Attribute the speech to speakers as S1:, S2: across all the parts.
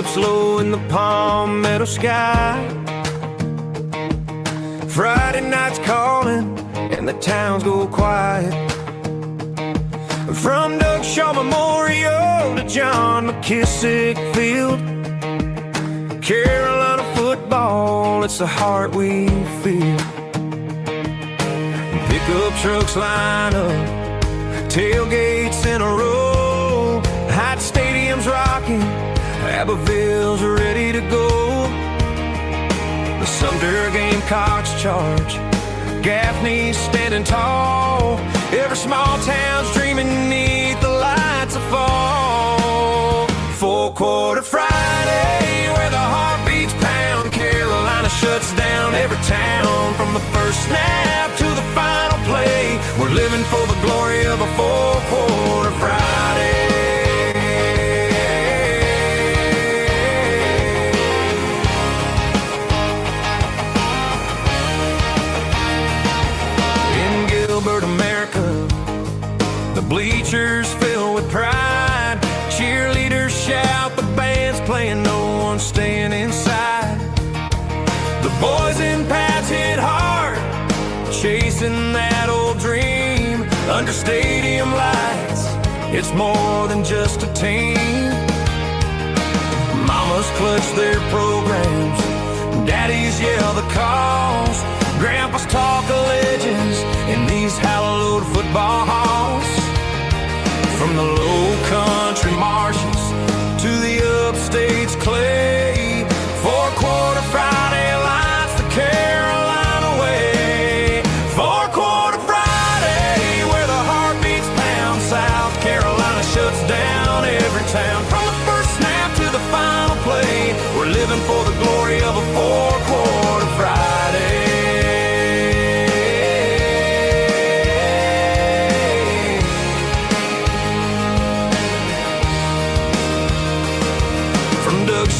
S1: dips low in the palmetto sky. Friday night's calling and the towns go quiet. From Doug Shaw Memorial to John McKissick Field, Carolina football, it's the heart we feel. Pickup trucks line up, tailgates in a row, Hot Stadium's rocking, Abbeville's ready to go. The Sumter Gamecocks charge, Gaffney's standing tall, every small town's dreaming neath the lights of fall. Four-quarter Friday, where the heart beats pound, Carolina shuts down every town. From the first snap to the final play, we're living for the glory of a four-quarter Friday. In Gilbert, America, the bleachers fill with pride. Cheerleaders shout, the band's playing, no one's staying inside. The boys in pads hit hard, chasing that old dream. Under stadium lights, it's more than just a team. Mamas clutch their programs, daddies yell the calls, grandpas talk of legends in these hallowed football halls. From the low country marshes to the upstate's clay, four-quarter Friday lights the Carolina way. Four-quarter Friday, where the heart beats pound, South Carolina shuts down every town. From the first snap to the final play, we're living for the glory of a four-quarter Friday.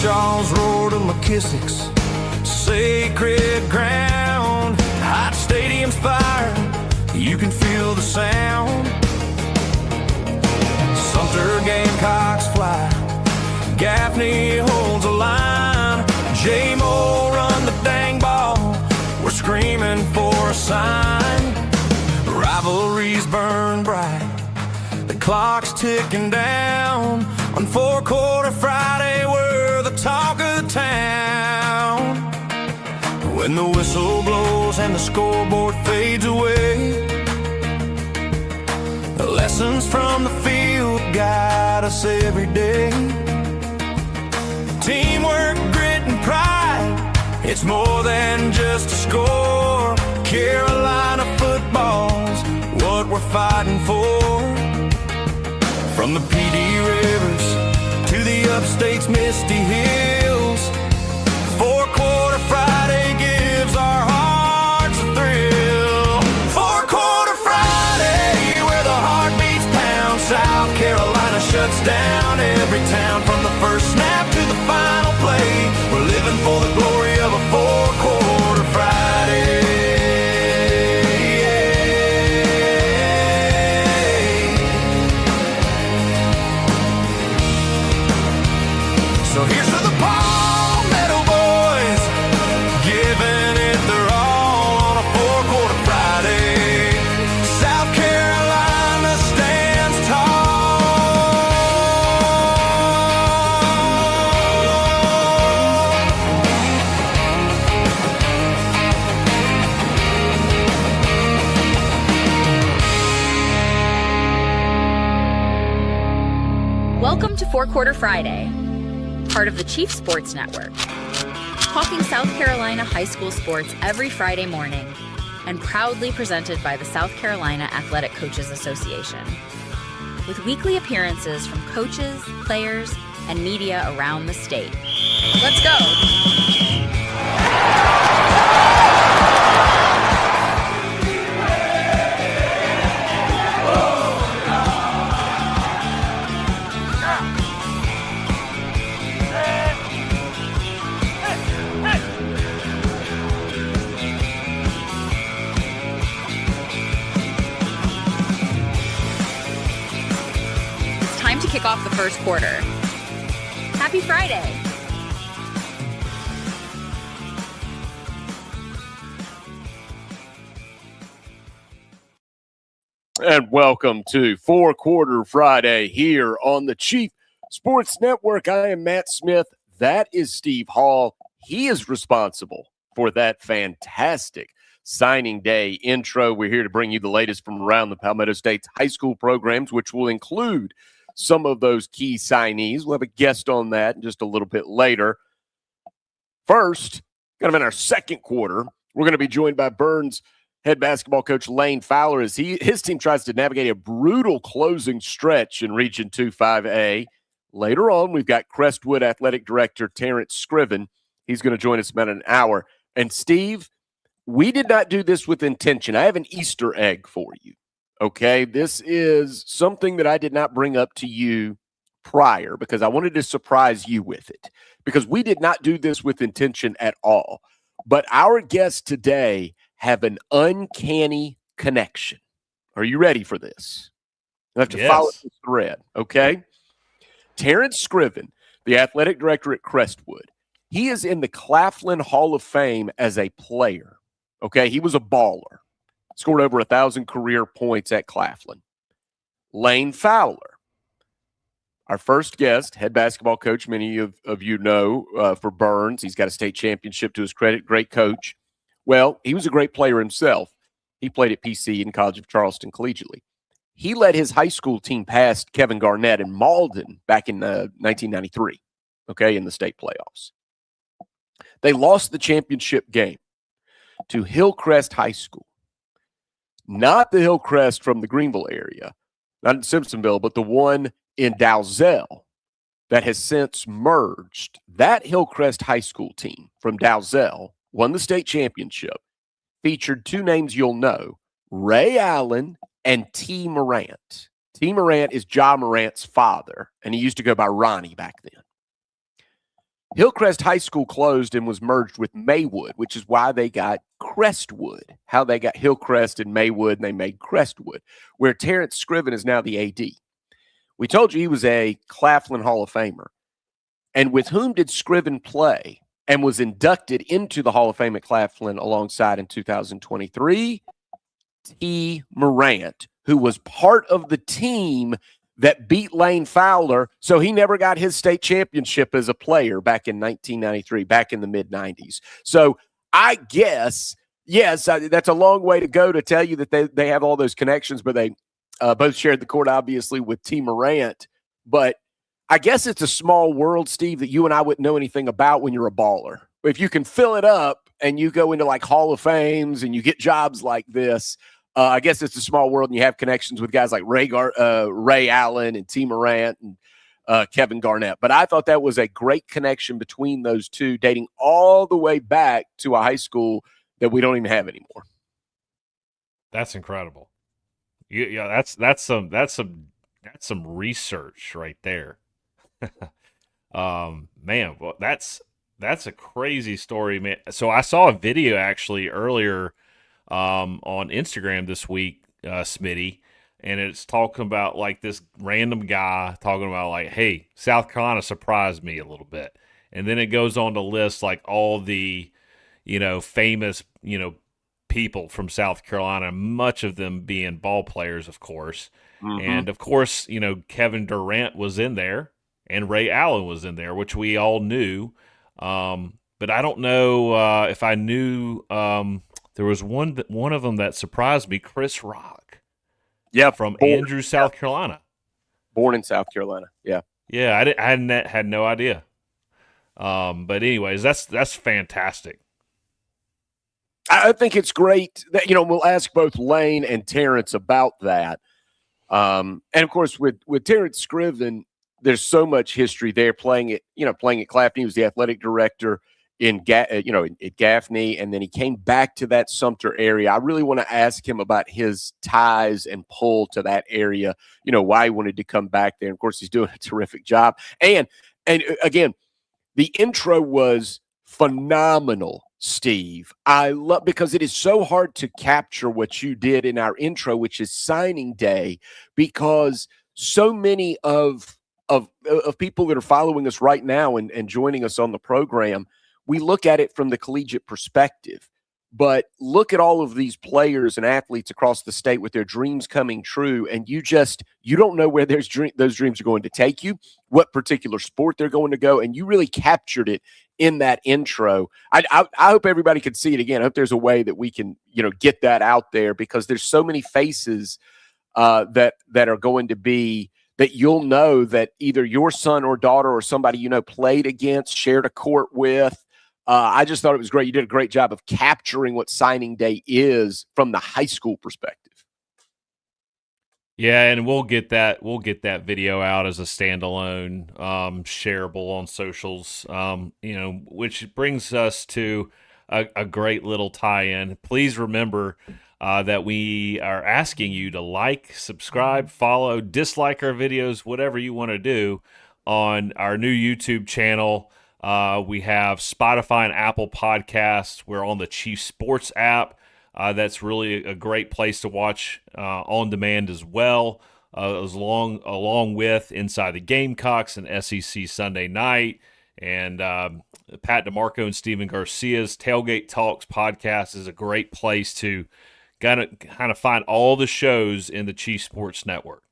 S1: Shaw's roar to McKissick's sacred ground. Hot Stadium's fire, you can feel the sound. Sumter Gamecocks fly, Gaffney holds a line, J-Mo run the dang ball, we're screaming for a sign. Rivalries burn bright, the clock's ticking down. On four-quarter Friday, we're the talk of the town. When the whistle blows and the scoreboard fades away, the lessons from the field guide us every day. Teamwork, grit, and pride, it's more than just a score. Carolina football's what we're fighting for. From the PD rivers to the upstate's misty hills, four-quarter Friday gives our hearts a thrill. Four-quarter Friday, where the heart beats pound, South Carolina shuts down every town. From the first snap to the final play, we're living for the glory of a four-quarter Friday. So here's to the Palmetto boys, giving it their all on a four-quarter Friday. South Carolina stands tall.
S2: Welcome to Four-Quarter Friday, part of the Chief Sports Network, talking South Carolina high school sports every Friday morning, and proudly presented by the South Carolina Athletic Coaches Association, with weekly appearances from coaches, players, and media around the state. Let's go! Kick off the first quarter. Happy Friday!
S3: And welcome to Four Quarter Friday here on the Chief Sports Network. I am Matt Smith. That is Steve Hall. He is responsible for that fantastic signing day intro. We're here to bring you the latest from around the Palmetto State's high school programs, which will include some of those key signees. We'll have a guest on that just a little bit later. First, kind of in our second quarter, we're going to be joined by Byrnes head basketball coach Layne Fowler as his team tries to navigate a brutal closing stretch in Region 2-5A. Later on, we've got Crestwood athletic director Terrence Scriven. He's going to join us in about an hour. And Steve, we did not do this with intention. I have an Easter egg for you. Okay, this is something that I did not bring up to you prior because I wanted to surprise you with it because we did not do this with intention at all. But our guests today have an uncanny connection. Are you ready for this? You have to follow the thread, okay? Terrence Scriven, the athletic director at Crestwood, he is in the Claflin Hall of Fame as a player, okay? He was a baller, scored over 1,000 career points at Claflin. Layne Fowler, our first guest, head basketball coach, many of you know for Byrnes. He's got a state championship to his credit, great coach. Well, he was a great player himself. He played at PC and College of Charleston collegiately. He led his high school team past Kevin Garnett in Malden back in 1993, okay, in the state playoffs. They lost the championship game to Hillcrest High School. Not the Hillcrest from the Greenville area, not in Simpsonville, but the one in Dalzell that has since merged. That Hillcrest High School team from Dalzell won the state championship, featured two names you'll know, Ray Allen and T. Morant. T. Morant is Ja Morant's father, and he used to go by Ronnie back then. Hillcrest High School closed and was merged with Maywood, which is why they got Crestwood, how they got Hillcrest and Maywood, and they made Crestwood, where Terrence Scriven is now the AD. We told you he was a Claflin Hall of Famer. And with whom did Scriven play and was inducted into the Hall of Fame at Claflin alongside in 2023? T. Morant, who was part of the team that beat Layne Fowler, so he never got his state championship as a player back in 1993, back in the mid-90s. So I guess, yes, that's a long way to go to tell you that they have all those connections, but they both shared the court, obviously, with T. Morant. But I guess it's a small world, Steve, that you and I wouldn't know anything about when you're a baller. If you can fill it up and you go into like Hall of Fames and you get jobs like this, I guess it's a small world and you have connections with guys like Ray Allen and T. Morant and Kevin Garnett. But I thought that was a great connection between those two, dating all the way back to a high school that we don't even have anymore.
S4: That's incredible. Yeah, that's some research right there. Man, well, that's a crazy story, man. So I saw a video actually earlier on Instagram this week, Smitty, and it's talking about like this random guy talking about like, hey, South Carolina surprised me a little bit. And then it goes on to list like all the, famous, people from South Carolina, much of them being ball players, of course. Mm-hmm. And of course, Kevin Durant was in there and Ray Allen was in there, which we all knew. But I don't know if I knew there was one of them that surprised me, Chris Rock.
S3: Yeah,
S4: from Andrews, South Carolina.
S3: Born in South Carolina. Yeah.
S4: Yeah, I had no idea. But anyways, that's fantastic.
S3: I think it's great that, we'll ask both Layne and Terrence about that. And of course, with Terrence Scriven, there's so much history there playing at Claflin. He was the athletic director at Gaffney, and then he came back to that Sumter area. I really want to ask him about his ties and pull to that area, why he wanted to come back there. And of course, he's doing a terrific job. And again, the intro was phenomenal, Steve. I love, because it is so hard to capture what you did in our intro, which is signing day, because so many of people that are following us right now and joining us on the program, we look at it from the collegiate perspective. But look at all of these players and athletes across the state with their dreams coming true, and you don't know where those dreams are going to take you, what particular sport they're going to go, and you really captured it in that intro. I hope everybody can see it again. I hope there's a way that we can get that out there, because there's so many faces that are going to be that you'll know that either your son or daughter or somebody played against, shared a court with. I just thought it was great. You did a great job of capturing what signing day is from the high school perspective.
S4: Yeah, and we'll get that video out as a standalone, shareable on socials. Which brings us to a great little tie-in. Please remember that we are asking you to like, subscribe, follow, dislike our videos, whatever you want to do on our new YouTube channel. We have Spotify and Apple Podcasts. We're on the Chief Sports app. That's really a great place to watch on demand as well, along with Inside the Gamecocks and SEC Sunday Night. And Pat DeMarco and Steven Garcia's Tailgate Talks podcast is a great place to kind of find all the shows in the Chief Sports Network.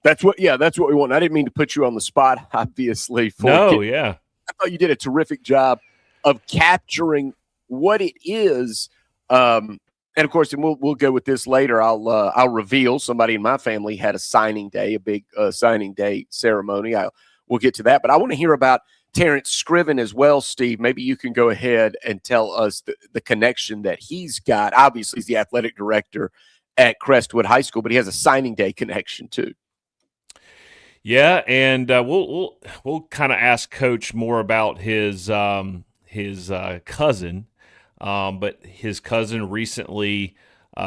S3: That's what we want. I didn't mean to put you on the spot, obviously. I thought you did a terrific job of capturing what it is. And of course, and we'll go with this later. I'll reveal somebody in my family had a signing day, a big signing day ceremony. We'll get to that, but I want to hear about Terrence Scriven as well, Steve. Maybe you can go ahead and tell us the connection that he's got. Obviously, he's the athletic director at Crestwood High School, but he has a signing day connection too.
S4: Yeah, and we'll kind of ask Coach more about his cousin, but his cousin recently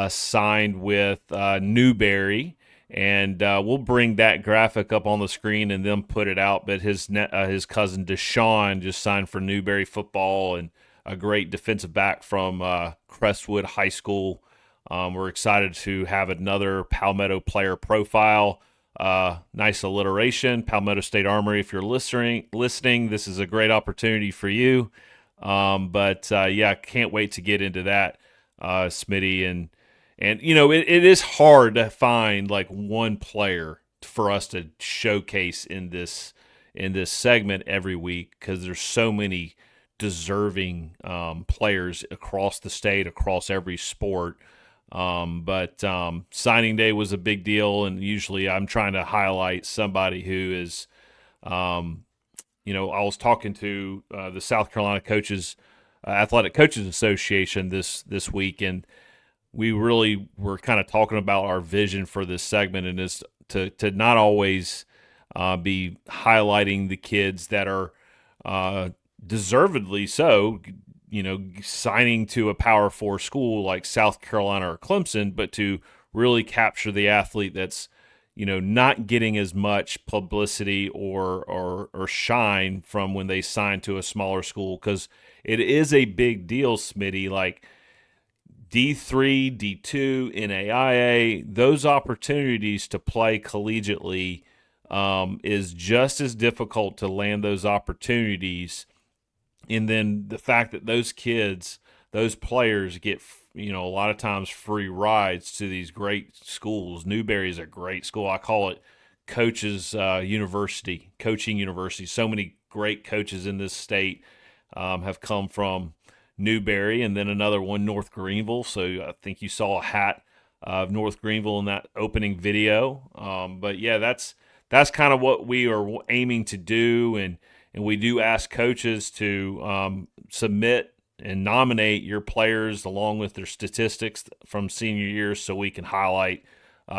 S4: signed with Newberry, and we'll bring that graphic up on the screen and then put it out. But his cousin Deshaun just signed for Newberry football, and a great defensive back from Crestwood High School. We're excited to have another Palmetto player profile. Nice alliteration, Palmetto State Armory. If you're listening, this is a great opportunity for you. Can't wait to get into that, Smitty. And it is hard to find like one player for us to showcase in this segment every week, because there's so many deserving players across the state, across every sport. But signing day was a big deal, and usually I'm trying to highlight somebody who is, I was talking to the South Carolina Athletic Coaches Association this week, and we really were kind of talking about our vision for this segment, and is to not always be highlighting the kids that are deservedly so, signing to a Power 4 school like South Carolina or Clemson, but to really capture the athlete that's, not getting as much publicity or shine from when they sign to a smaller school, because it is a big deal, Smitty. Like D3, D2, NAIA, those opportunities to play collegiately is just as difficult to land those opportunities. And then the fact that those kids, those players get, a lot of times free rides to these great schools. Newberry is a great school. I call it coaching university. So many great coaches in this state have come from Newberry, and then another one, North Greenville. So I think you saw a hat of North Greenville in that opening video. But yeah, that's kind of what we are aiming to do. And we do ask coaches to submit and nominate your players along with their statistics from senior years, so we can highlight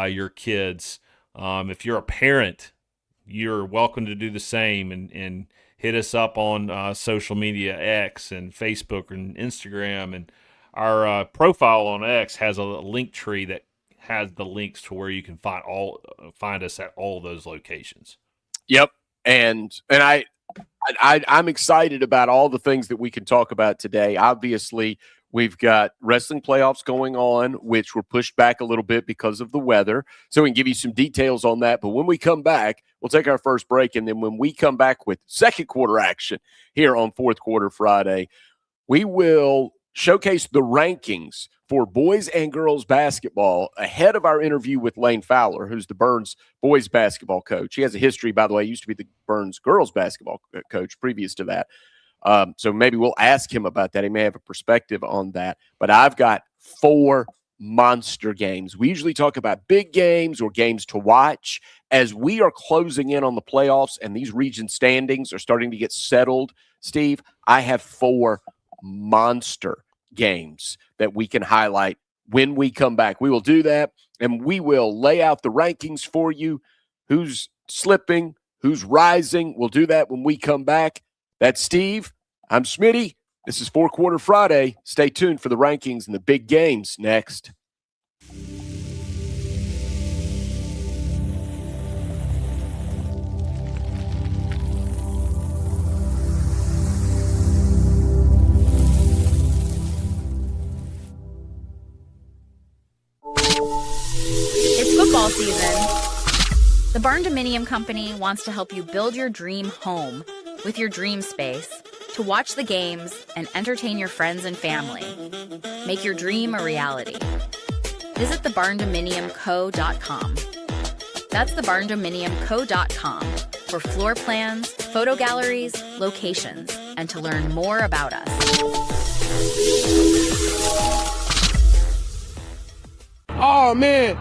S4: your kids. If you're a parent, you're welcome to do the same, and hit us up on social media, X and Facebook and Instagram. And our profile on X has a link tree that has the links to where you can find us at all those locations.
S3: Yep, and I'm excited about all the things that we can talk about today. Obviously, we've got wrestling playoffs going on, which were pushed back a little bit because of the weather. So we can give you some details on that. But when we come back, we'll take our first break. And then when we come back with second quarter action here on Fourth Quarter Friday, we will showcase the rankings for boys and girls basketball ahead of our interview with Layne Fowler, who's the Byrnes boys basketball coach. He has a history, by the way. He used to be the Byrnes girls basketball coach previous to that. So maybe we'll ask him about that. He may have a perspective on that. But I've got 4 monster games. We usually talk about big games or games to watch. As we are closing in on the playoffs and these region standings are starting to get settled, Steve, I have 4 monster games that we can highlight when we come back. We will do that, and we will lay out the rankings for you, who's slipping, who's rising. We'll do that when we come back. That's Steve. I'm Smitty. This is 4 Quarter Friday. Stay tuned for the rankings and the big games next.
S2: It's football season. The Barn Dominium Company wants to help you build your dream home with your dream space to watch the games and entertain your friends and family. Make your dream a reality. Visit thebarndominiumco.com. That's thebarndominiumco.com for floor plans, photo galleries, locations, and to learn more about us.
S5: Oh man,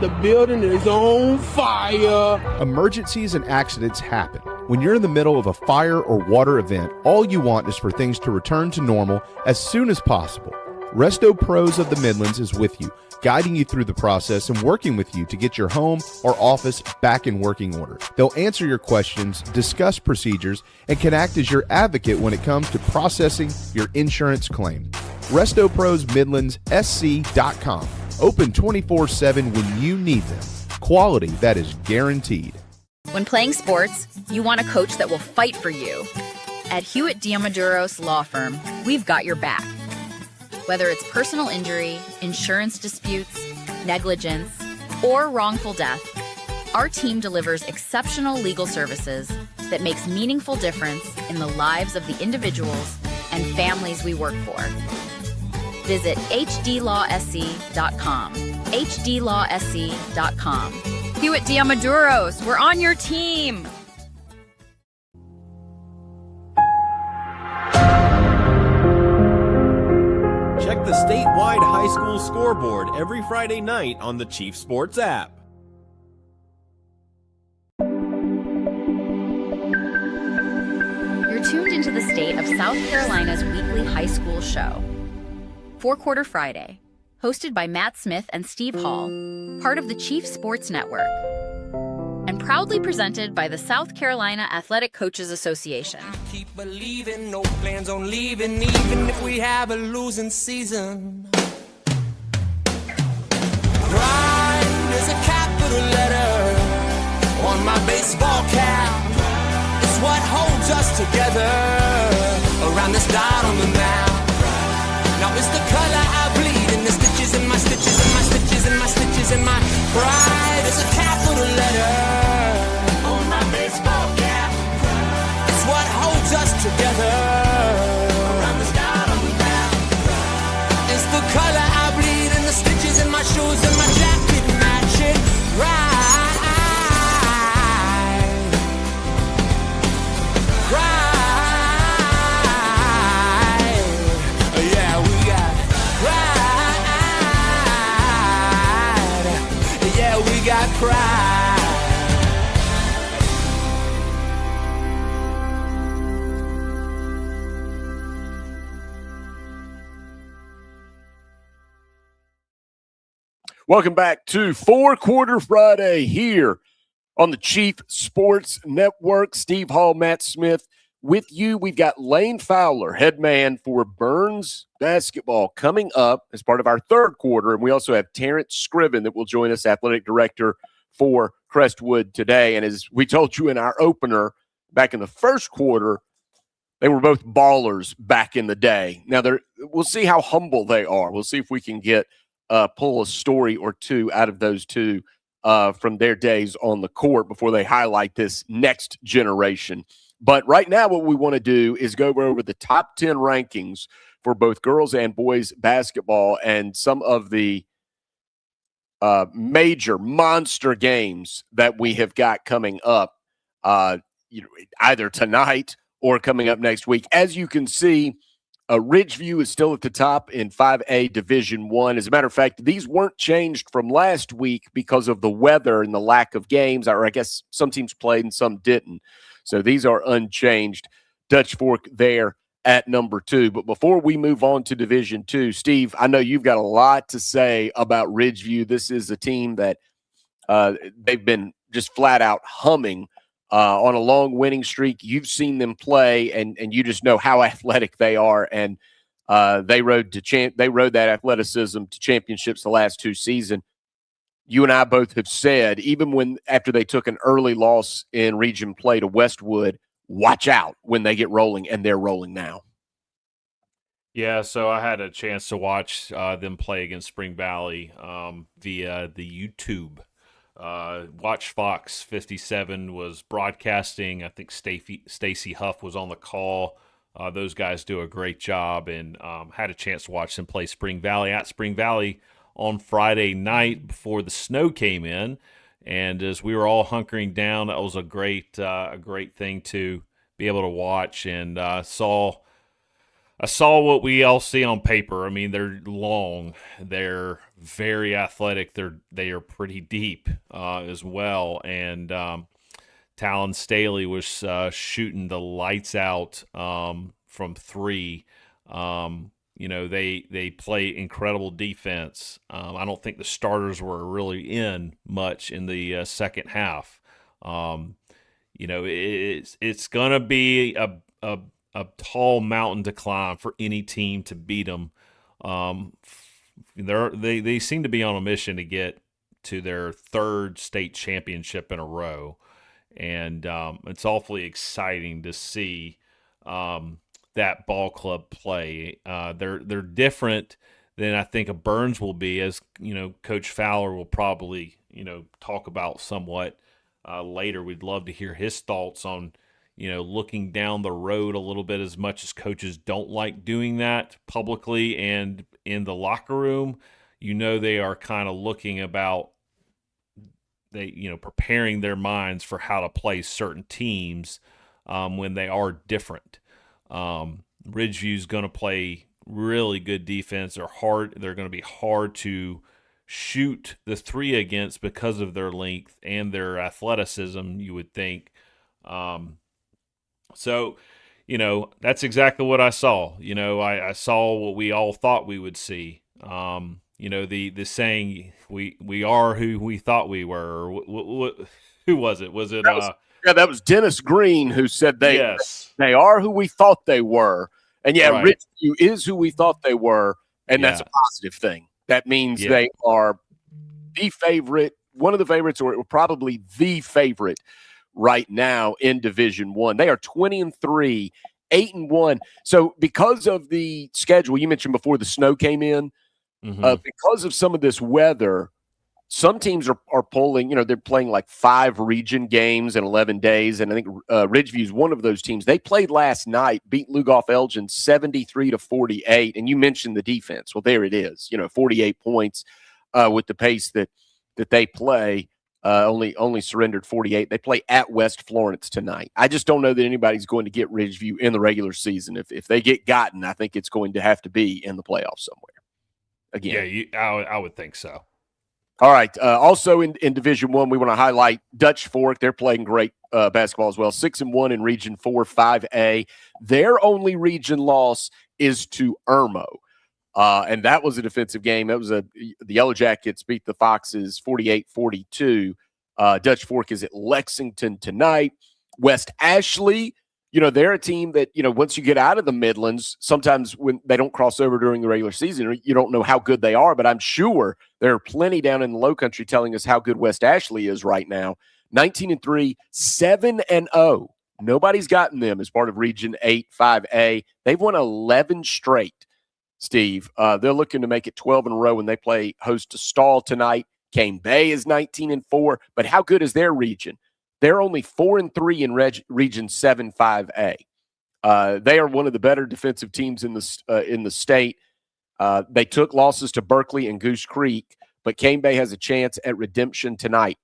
S5: the building is on fire.
S6: Emergencies and accidents happen. When you're in the middle of a fire or water event, all you want is for things to return to normal as soon as possible. Resto Pros of the Midlands is with you, guiding you through the process and working with you to get your home or office back in working order. They'll answer your questions, discuss procedures, and can act as your advocate when it comes to processing your insurance claim. RestoProsMidlandsSC.com. Open 24/7 when you need them. Quality that is guaranteed.
S2: When playing sports, you want a coach that will fight for you. At Hewitt Diamaduros Law Firm, we've got your back. Whether it's personal injury, insurance disputes, negligence, or wrongful death, our team delivers exceptional legal services that makes meaningful difference in the lives of the individuals and families we work for. Visit hdlawsc.com. hdlawsc.com. Hewitt Diamaduros, we're on your team.
S7: Check the statewide high school scoreboard every Friday night on the Chief Sports app.
S2: You're tuned into the state of South Carolina's weekly high school show, 4 Quarter Friday, hosted by Matt Smith and Steve Hall, part of the Chief Sports Network, and proudly presented by the South Carolina Athletic Coaches Association.
S1: Keep believing, no plans on leaving, even if we have a losing season. Grind is a capital letter on my baseball cap. It's what holds us together around this dot on the map. Now it's the color I bleed in the stitches in my stitches and my stitches and my stitches and my pride is a capital letter on my baseball cap. It's what holds us together around this dot on the map. It's the color I bleed in the stitches in my shoes and my jacket matching right. Got pride.
S3: Welcome back to 4 Quarter Friday here on the Chief Sports Network. Steve Hall, Matt Smith with you. We've got Layne Fowler, head man for Byrnes basketball, coming up as part of our 3rd quarter. And we also have Terrence Scriven that will join us, athletic director for Crestwood today. And as we told you in our opener back in the 1st quarter, they were both ballers back in the day. Now, we'll see how humble they are. We'll see if we can pull a story or two out of those two from their days on the court before they highlight this next generation But right now what we want to do is go over the top 10 rankings for both girls and boys basketball and some of the major monster games that we have got coming up, either tonight or coming up next week. As you can see, Ridgeview is still at the top in 5A Division I. As a matter of fact, these weren't changed from last week because of the weather and the lack of games, or I guess some teams played and some didn't. So these are unchanged. Dutch Fork there at number 2. But before we move on to Division II, Steve, I know you've got a lot to say about Ridgeview. This is a team that they've been just flat out humming on a long winning streak. You've seen them play, and you just know how athletic they are. And they rode that athleticism to championships the last 2 seasons. You and I both have said, even after they took an early loss in region play to Westwood, watch out when they get rolling, and they're rolling now.
S4: Yeah, so I had a chance to watch them play against Spring Valley via the YouTube. Watch Fox 57 was broadcasting. I think Stacy Huff was on the call. Those guys do a great job, and had a chance to watch them play Spring Valley at Spring Valley on Friday night before the snow came in. And as we were all hunkering down, that was a great thing to be able to watch. And I saw what we all see on paper. I mean, they're long, they're very athletic, they are pretty deep as well. And Talon Staley was shooting the lights out from 3. They play incredible defense. I don't think the starters were really in much in the second half. It's going to be a tall mountain to climb for any team to beat them. They seem to be on a mission to get to their 3rd state championship in a row, and it's awfully exciting to see that ball club play. They're different than I think a Byrnes will be, as Coach Fowler will probably talk about somewhat later. We'd love to hear his thoughts on looking down the road a little bit, as much as coaches don't like doing that publicly and in the locker room. They are kind of looking about preparing their minds for how to play certain teams when they are different. Ridgeview's going to play really good defense. They're going to be hard to shoot the 3 against because of their length and their athleticism, you would think. So, that's exactly what I saw. I saw what we all thought we would see. The saying, we are who we thought we were. Who was it? Was it?
S3: That was Dennis Green who said they are who we thought they were. And
S4: Right.
S3: Ridgeview is who we thought they were, and that's a positive thing. That means they are the favorite, one of the favorites, or probably the favorite right now in Division I. They are 20-3, 8-1. So because of the schedule, you mentioned before the snow came in, because of some of this weather, some teams are pulling, they're playing like 5 region games in 11 days. And I think Ridgeview is one of those teams. They played last night, beat Lugoff Elgin 73-48. And you mentioned the defense. Well, there it is, 48 points with the pace that they play. Only surrendered 48. They play at West Florence tonight. I just don't know that anybody's going to get Ridgeview in the regular season. If they get gotten, I think it's going to have to be in the playoffs somewhere. Again.
S4: Yeah, I would think so.
S3: All right. Also in Division I, we want to highlight Dutch Fork. They're playing great basketball as well. 6-1 in Region 4, 5A. Their only region loss is to Irmo. And that was a defensive game. That was the Yellow Jackets beat the Foxes 48-42. Dutch Fork is at Lexington tonight. West Ashley, they're a team that, once you get out of the Midlands, sometimes when they don't cross over during the regular season, you don't know how good they are, but I'm sure there are plenty down in the Low Country telling us how good West Ashley is right now. 19-3, 7-0. Nobody's gotten them as part of Region 8, 5A. They've won 11 straight, Steve. They're looking to make it 12 in a row when they play host to Stall tonight. Cane Bay is 19-4, but how good is their region? They're only 4-3 in Region 7-5A. They are one of the better defensive teams in the state. They took losses to Berkeley and Goose Creek, but Cane Bay has a chance at redemption tonight.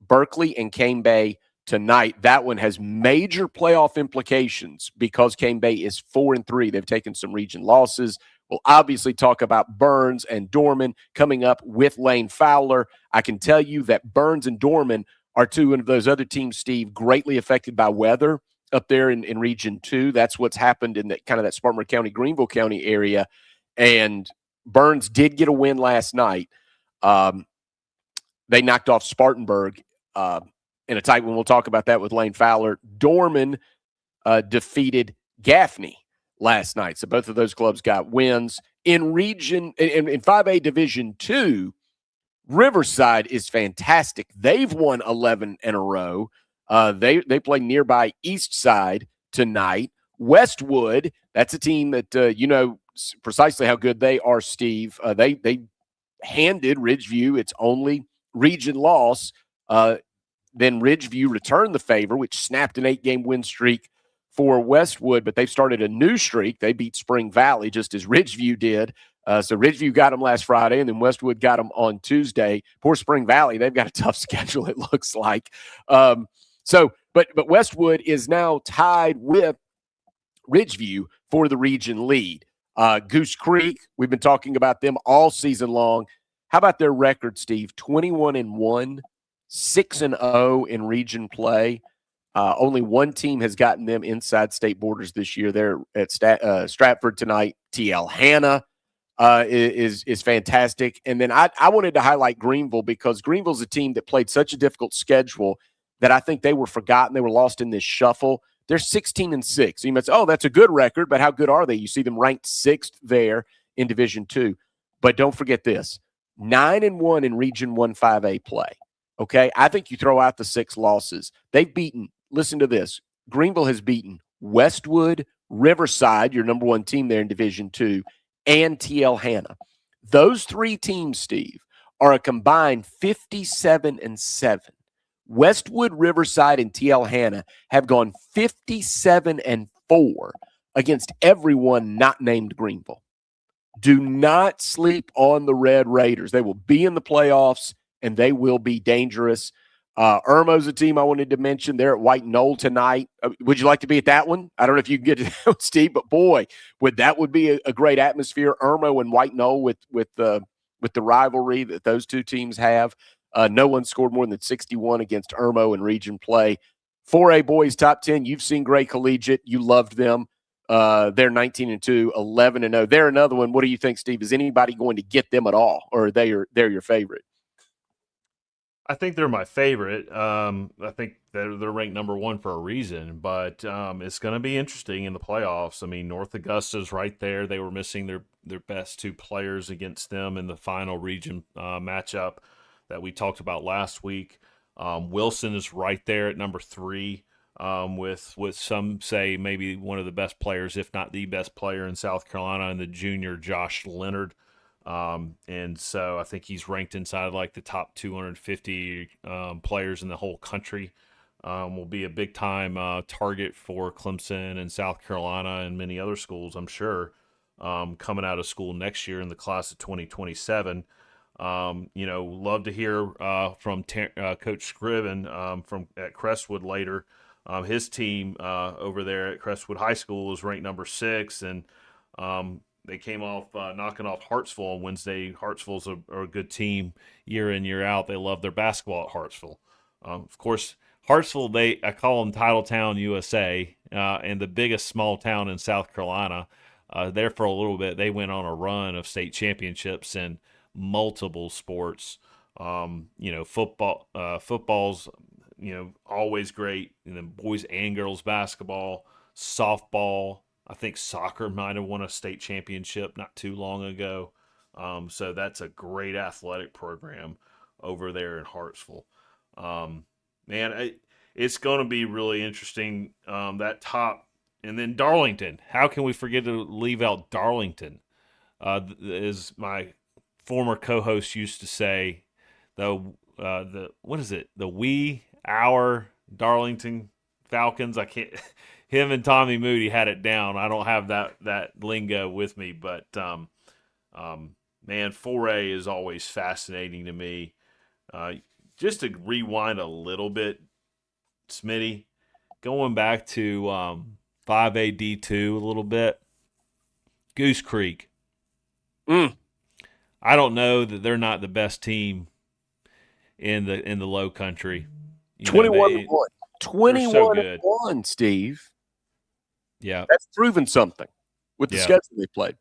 S3: Berkeley and Cane Bay tonight. That one has major playoff implications because Cane Bay is 4-3. They've taken some region losses. We'll obviously talk about Byrnes and Dorman coming up with Layne Fowler. I can tell you that Byrnes and Dorman are two of those other teams, Steve, greatly affected by weather up there in Region 2. That's what's happened in that kind of that Spartanburg County, Greenville County area. And Byrnes did get a win last night. They knocked off Spartanburg in a tight one. We'll talk about that with Layne Fowler. Dorman defeated Gaffney last night. So both of those clubs got wins. In 5A Division 2, Riverside is fantastic. They've won 11 in a row. They play nearby Eastside tonight. Westwood, that's a team that you know precisely how good they are, Steve. They handed Ridgeview its only region loss. Then Ridgeview returned the favor, which snapped an 8-game win streak for Westwood, but they've started a new streak. They beat Spring Valley just as Ridgeview did. So Ridgeview got them last Friday, and then Westwood got them on Tuesday. Poor Spring Valley, they've got a tough schedule, it looks like. But Westwood is now tied with Ridgeview for the region lead. Goose Creek, we've been talking about them all season long. How about their record, Steve? 21-1, 6-0 in region play. Only one team has gotten them inside state borders this year. They're at Stratford tonight. TL Hanna is fantastic. And then I wanted to highlight Greenville because Greenville's a team that played such a difficult schedule that I think they were forgotten. They were lost in this shuffle. They're 16-6. So you might say, oh, that's a good record, but how good are they? You see them ranked 6th there in Division 2. But don't forget this, 9-1 in Region 1-5A play. Okay, I think you throw out the 6 losses. They've beaten, listen to this, Greenville has beaten Westwood, Riverside, your number 1 team there in Division 2, and TL Hanna. Those 3 teams, Steve, are a combined 57-7. Westwood, Riverside, and TL Hanna have gone 57-4 against everyone not named Greenville. Do not sleep on the Red Raiders. They will be in the playoffs, and they will be dangerous. Irmo's a team I wanted to mention. They're at White Knoll tonight. Would you like to be at that one? I don't know if you can get to that one, Steve, but boy, would be a great atmosphere. Irmo and White Knoll with the rivalry that those two teams have. No one scored more than 61 against Irmo in region play. 4A boys top 10. You've seen Gray Collegiate. You loved them. They're 19-2, 11-0. They're another one. What do you think, Steve? Is anybody going to get them at all, or they're your favorite?
S4: I think they're my favorite. I think they're ranked number 1 for a reason, but it's going to be interesting in the playoffs. I mean, North Augusta's right there. They were missing their best 2 players against them in the final region matchup that we talked about last week. Wilson is right there at number 3 with some say maybe one of the best players, if not the best player in South Carolina, and the junior Josh Leonard. And so I think he's ranked inside like the top 250 players in the whole country. Will be a big time target for Clemson and South Carolina and many other schools, I'm sure, coming out of school next year in the class of 2027. Love to hear from Coach Scriven at Crestwood later. His team over there at Crestwood High School is ranked number 6, and they came off knocking off Hartsville on Wednesday. Hartsville's are a good team year in, year out. They love their basketball at Hartsville. Of course, Hartsville, I call them Titletown, USA, and the biggest small town in South Carolina. There for a little bit, they went on a run of state championships in multiple sports. Football's, always great. And then boys and girls basketball, softball. I think soccer might have won a state championship not too long ago. So that's a great athletic program over there in Hartsville. It's going to be really interesting, that top. And then Darlington. How can we forget to leave out Darlington? As my former co-host used to say, the wee hour Darlington Falcons. I can't. Him and Tommy Moody had it down. I don't have that lingo with me, but man, 4A is always fascinating to me. Just to rewind a little bit, Smitty, going back to 5A D2 a little bit, Goose Creek. I don't know that they're not the best team in the Low Country.
S3: 21-1. 21-1,
S4: so
S3: Steve.
S4: Yeah.
S3: That's proven something with the schedule they played.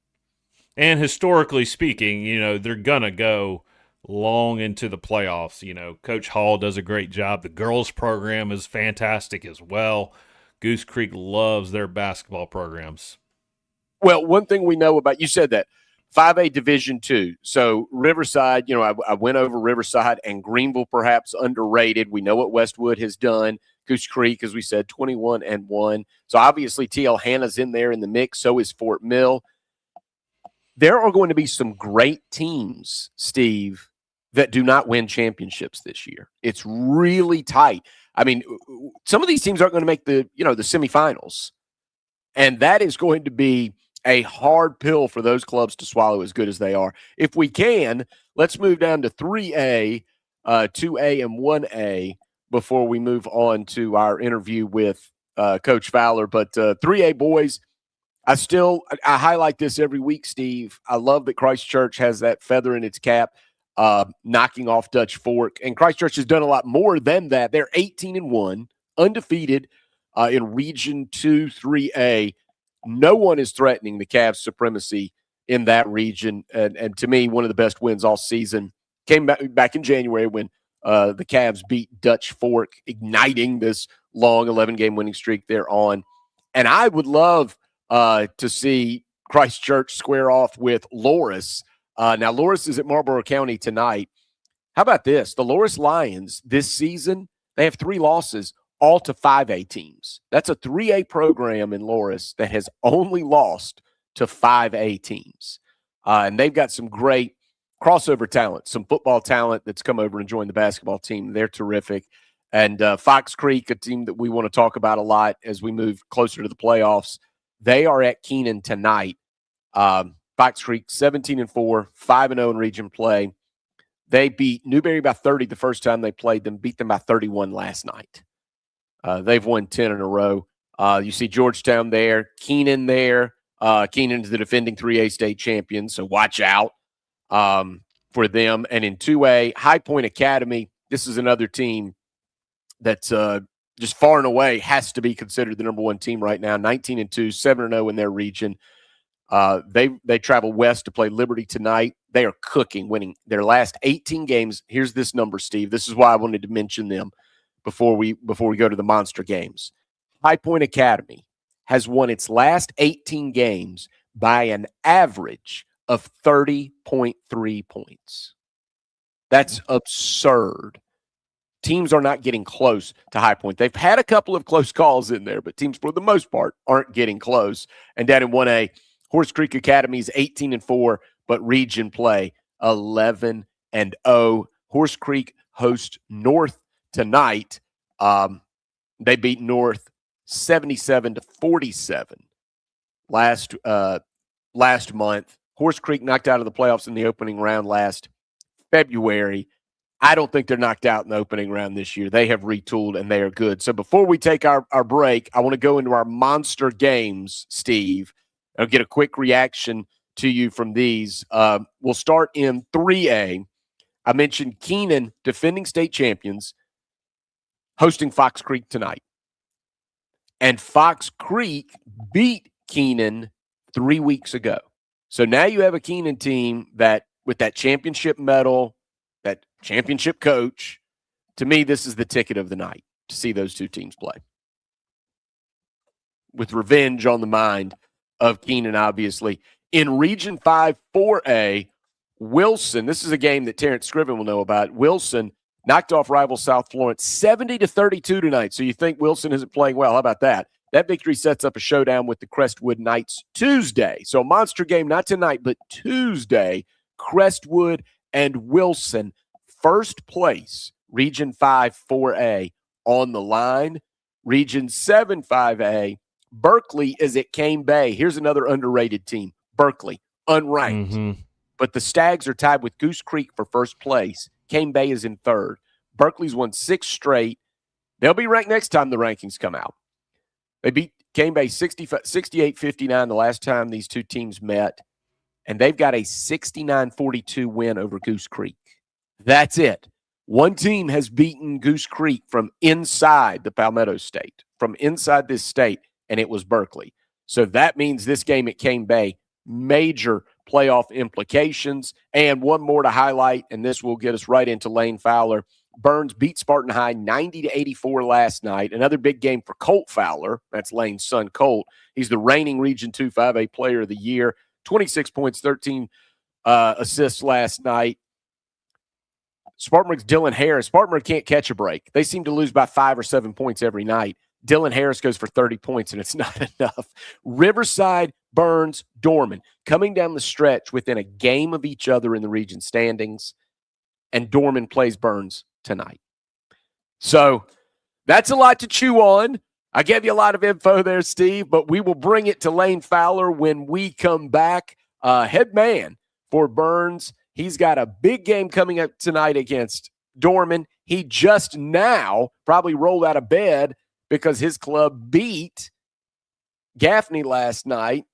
S4: And historically speaking, they're going to go long into the playoffs. Coach Hall does a great job. The girls program is fantastic as well. Goose Creek loves their basketball programs.
S3: Well, one thing we know about, you said that, 5A Division II. So Riverside, I went over Riverside and Greenville, perhaps underrated. We know what Westwood has done. Goose Creek, as we said, 21-1. So obviously TL Hanna's in there in the mix. So is Fort Mill. There are going to be some great teams, Steve, that do not win championships this year. It's really tight. I mean, some of these teams aren't going to make the semifinals. And that is going to be a hard pill for those clubs to swallow, as good as they are. If we can, let's move down to 3A, 2A, and 1A before we move on to our interview with Coach Fowler. But 3A boys, I highlight this every week, Steve. I love that Christchurch has that feather in its cap, knocking off Dutch Fork. And Christchurch has done a lot more than that. They're 18-1, undefeated in Region 2, 3A. No one is threatening the Cavs' supremacy in that region. And to me, one of the best wins all season came back in January when the Cavs beat Dutch Fork, igniting this long 11-game winning streak they're on. And I would love to see Christchurch square off with Loris. Now, Loris is at Marlboro County tonight. How about this? The Loris Lions this season, they have 3 losses, all to 5A teams. That's a 3A program in Loris that has only lost to 5A teams. And they've got some great crossover talent, some football talent that's come over and joined the basketball team. They're terrific. And Fox Creek, a team that we want to talk about a lot as we move closer to the playoffs, they are at Keenan tonight. Fox Creek, 17-4, 5-0 in region play. They beat Newberry by 30 the first time they played them, beat them by 31 last night. They've won 10 in a row. You see Georgetown there, Keenan there. Keenan's the defending 3A state champion, so watch out for them. And in 2A, High Point Academy, this is another team that's just far and away has to be considered the number one team right now, 19-2, 7-0 in their region. They travel west to play Liberty tonight. They are cooking, winning their last 18 games. Here's this number, Steve. This is why I wanted to mention them before we go to the monster games. High Point Academy has won its last 18 games by an average of 30.3 points. That's absurd. Teams are not getting close to High Point. They've had a couple of close calls in there, but teams for the most part aren't getting close. And down in 1A, Horse Creek Academy is 18-4, but region play 11-0. Horse Creek hosts North tonight. They beat North 77-47 last month. Horse Creek knocked out of the playoffs in the opening round last February. I don't think they're knocked out in the opening round this year. They have retooled, and they are good. So before we take our break, I want to go into our monster games, Steve. I'll get a quick reaction to you from these. We'll start in 3A. I mentioned Keenan, defending state champions, hosting Fox Creek tonight. And Fox Creek beat Keenan 3 weeks ago. So now you have a Keenan team that, with that championship medal, that championship coach, to me, this is the ticket of the night to see those two teams play. With revenge on the mind of Keenan, obviously. In Region 5 4A, Wilson, this is a game that Terrence Scriven will know about. Wilson knocked off rival South Florence 70-32 tonight. So you think Wilson isn't playing well. How about that? That victory sets up a showdown with the Crestwood Knights Tuesday. So a monster game, not tonight, but Tuesday, Crestwood and Wilson. First place, Region 5 4A, on the line. Region 7 5A, Berkeley is at Cane Bay. Here's another underrated team, Berkeley, unranked.
S4: Mm-hmm.
S3: But the Stags are tied with Goose Creek for first place. Cane Bay is in third. Berkeley's won 6 straight. They'll be ranked next time the rankings come out. They beat Cane Bay 68-59 the last time these two teams met, and they've got a 69-42 win over Goose Creek. That's it. One team has beaten Goose Creek from inside the Palmetto State, from inside this state, and it was Berkeley. So that means this game at Cane Bay, major playoff implications. And one more to highlight, and this will get us right into Layne Fowler. Byrnes beat Spartan High 90-84 last night. Another big game for Colt Fowler. That's Layne's son, Colt. He's the reigning Region 2 5A Player of the Year. 26 points, 13 assists last night. Spartanburg's Dylan Harris. Spartanburg can't catch a break. They seem to lose by 5 or 7 points every night. Dylan Harris goes for 30 points, and it's not enough. Riverside, Byrnes, Dorman coming down the stretch within a game of each other in the region standings, and Dorman plays Byrnes tonight. So that's a lot to chew on. I gave you a lot of info there, Steve, but we will bring it to Layne Fowler when we come back. Head man for Byrnes. He's got a big game coming up tonight against Dorman. He just now probably rolled out of bed because his club beat Gaffney last night.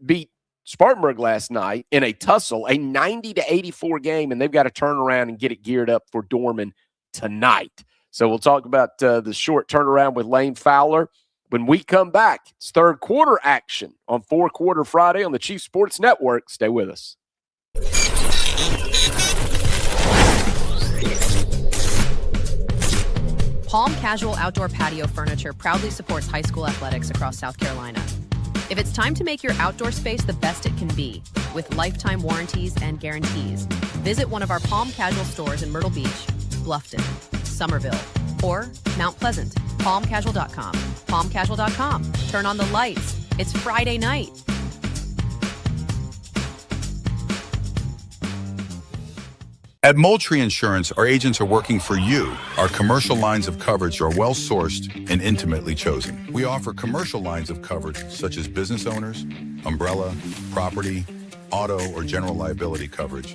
S3: Beat Spartanburg last night in a tussle, a 90-84 game, and they've got to turn around and get it geared up for Dorman tonight. So we'll talk about the short turnaround with Layne Fowler when we come back. It's third quarter action on 4 Quarter Friday on the Chief Sports Network. Stay with us.
S8: Palm Casual Outdoor Patio Furniture proudly supports high school athletics across South Carolina. If it's time to make your outdoor space the best it can be, with lifetime warranties and guarantees, visit one of our Palm Casual stores in Myrtle Beach, Bluffton, Somerville, or Mount Pleasant. PalmCasual.com. PalmCasual.com. Turn on the lights. It's Friday night.
S9: At Moultrie Insurance, our agents are working for you. Our commercial lines of coverage are well sourced and intimately chosen. We offer commercial lines of coverage such as business owners, umbrella, property, auto, or general liability coverage,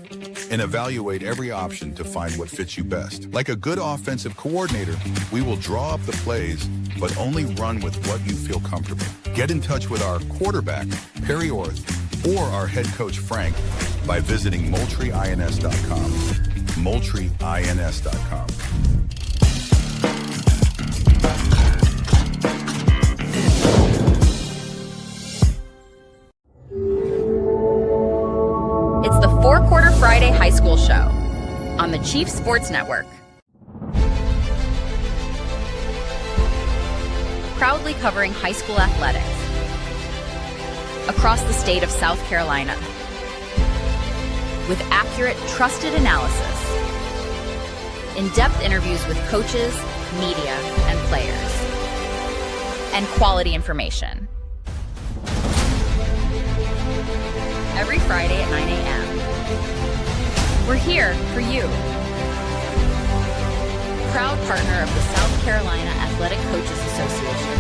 S9: and evaluate every option to find what fits you best. Like a good offensive coordinator, we will draw up the plays, but only run with what you feel comfortable. Get in touch with our quarterback, Perry Orth, or our head coach, Frank, by visiting MoultrieINS.com. MoultrieINS.com.
S2: It's the 4 Quarter Friday High School Show on the Chief Sports Network. Proudly covering high school athletics across the state of South Carolina with accurate, trusted analysis, in-depth interviews with coaches, media, and players, and quality information. Every Friday at 9 a.m. We're here for you. Proud partner of the South Carolina Athletic Coaches Association.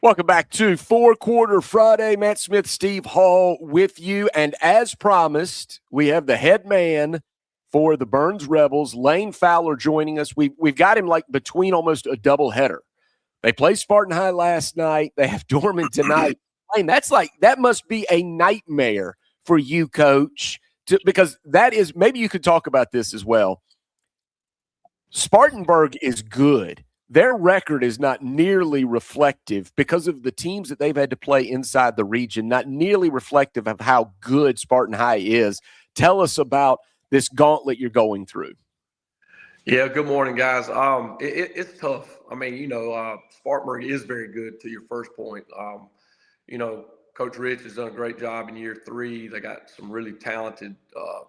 S3: Welcome back to 4 Quarter Friday. Matt Smith, Steve Hall with you. And as promised, we have the head man for the Byrnes Rebels, Layne Fowler, joining us. We've got him like between almost a doubleheader. They played Spartan High last night. They have Dorman tonight. Layne, that must be a nightmare for you, Coach, because that is, maybe you could talk about this as well. Spartanburg is good. Their record is not nearly reflective because of the teams that they've had to play inside the region, not nearly reflective of how good Spartan High is. Tell us about this gauntlet you're going through.
S10: Yeah, good morning, guys. It's tough. I mean, Spartanburg is very good, to your first point. Coach Rich has done a great job in year 3. They got some really talented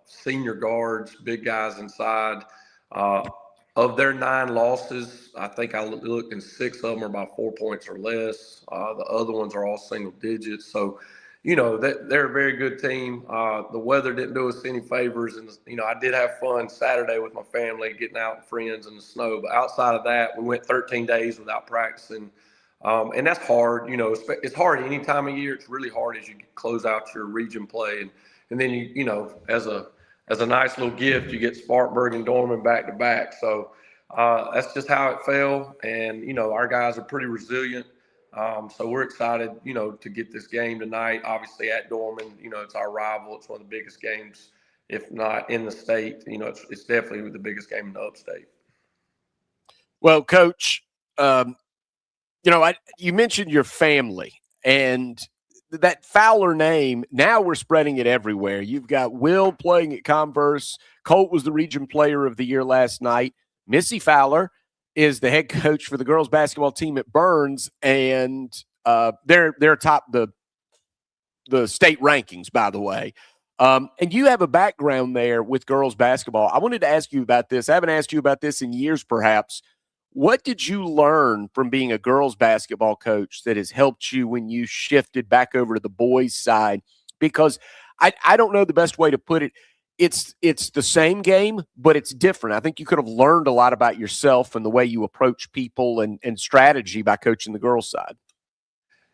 S10: senior guards, big guys inside. Of their 9 losses, I think I looked and 6 of them are by 4 points or less. The other ones are all single digits. So, they're a very good team. The weather didn't do us any favors. And, I did have fun Saturday with my family, getting out with friends in the snow. But outside of that, we went 13 days without practicing. And that's hard. It's hard any time of year. It's really hard as you close out your region play. And then, as a nice little gift, you get Spartanburg and Dorman back to back. So that's just how it fell. And, our guys are pretty resilient. So we're excited, to get this game tonight. Obviously at Dorman, it's our rival. It's one of the biggest games, if not in the state. It's definitely the biggest game in the upstate.
S3: Well, Coach, you mentioned your family and that Fowler name. Now we're spreading it everywhere. You've got Will playing at Converse. Colt was the region player of the year last night. Missy Fowler is the head coach for the girls basketball team at Byrnes, and they're top the state rankings, by the way. And you have a background there with girls basketball. I wanted to ask you about this. I haven't asked you about this in years, perhaps. What did you learn from being a girls basketball coach that has helped you when you shifted back over to the boys' side? Because I don't know the best way to put it. It's the same game, but it's different. I think you could have learned a lot about yourself and the way you approach people and strategy by coaching the girls' side.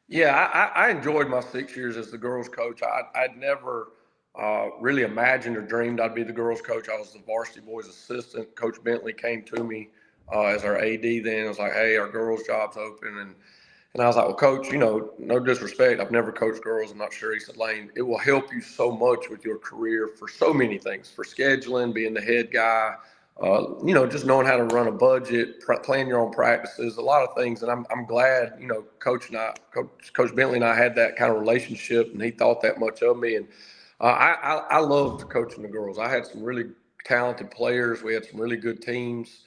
S10: Yeah, I enjoyed my 6 years as the girls' coach. I'd never really imagined or dreamed I'd be the girls' coach. I was the varsity boys' assistant. Coach Bentley came to me as our AD then. I was like, hey, our girls' job's open. And I was like, well, Coach, no disrespect. I've never coached girls. I'm not sure. He said, Layne, it will help you so much with your career for so many things, for scheduling, being the head guy, just knowing how to run a budget, plan your own practices, a lot of things. And I'm glad, Coach Bentley and I had that kind of relationship, and he thought that much of me. And I loved coaching the girls. I had some really talented players. We had some really good teams.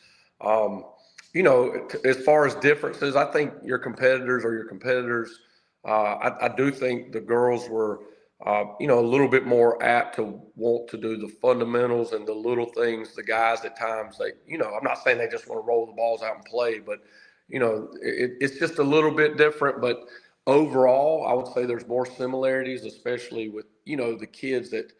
S10: As far as differences, I think your competitors are your competitors. I do think the girls were, a little bit more apt to want to do the fundamentals and the little things. The guys at times, I'm not saying they just want to roll the balls out and play, but, it's just a little bit different. But overall, I would say there's more similarities, especially with, the kids that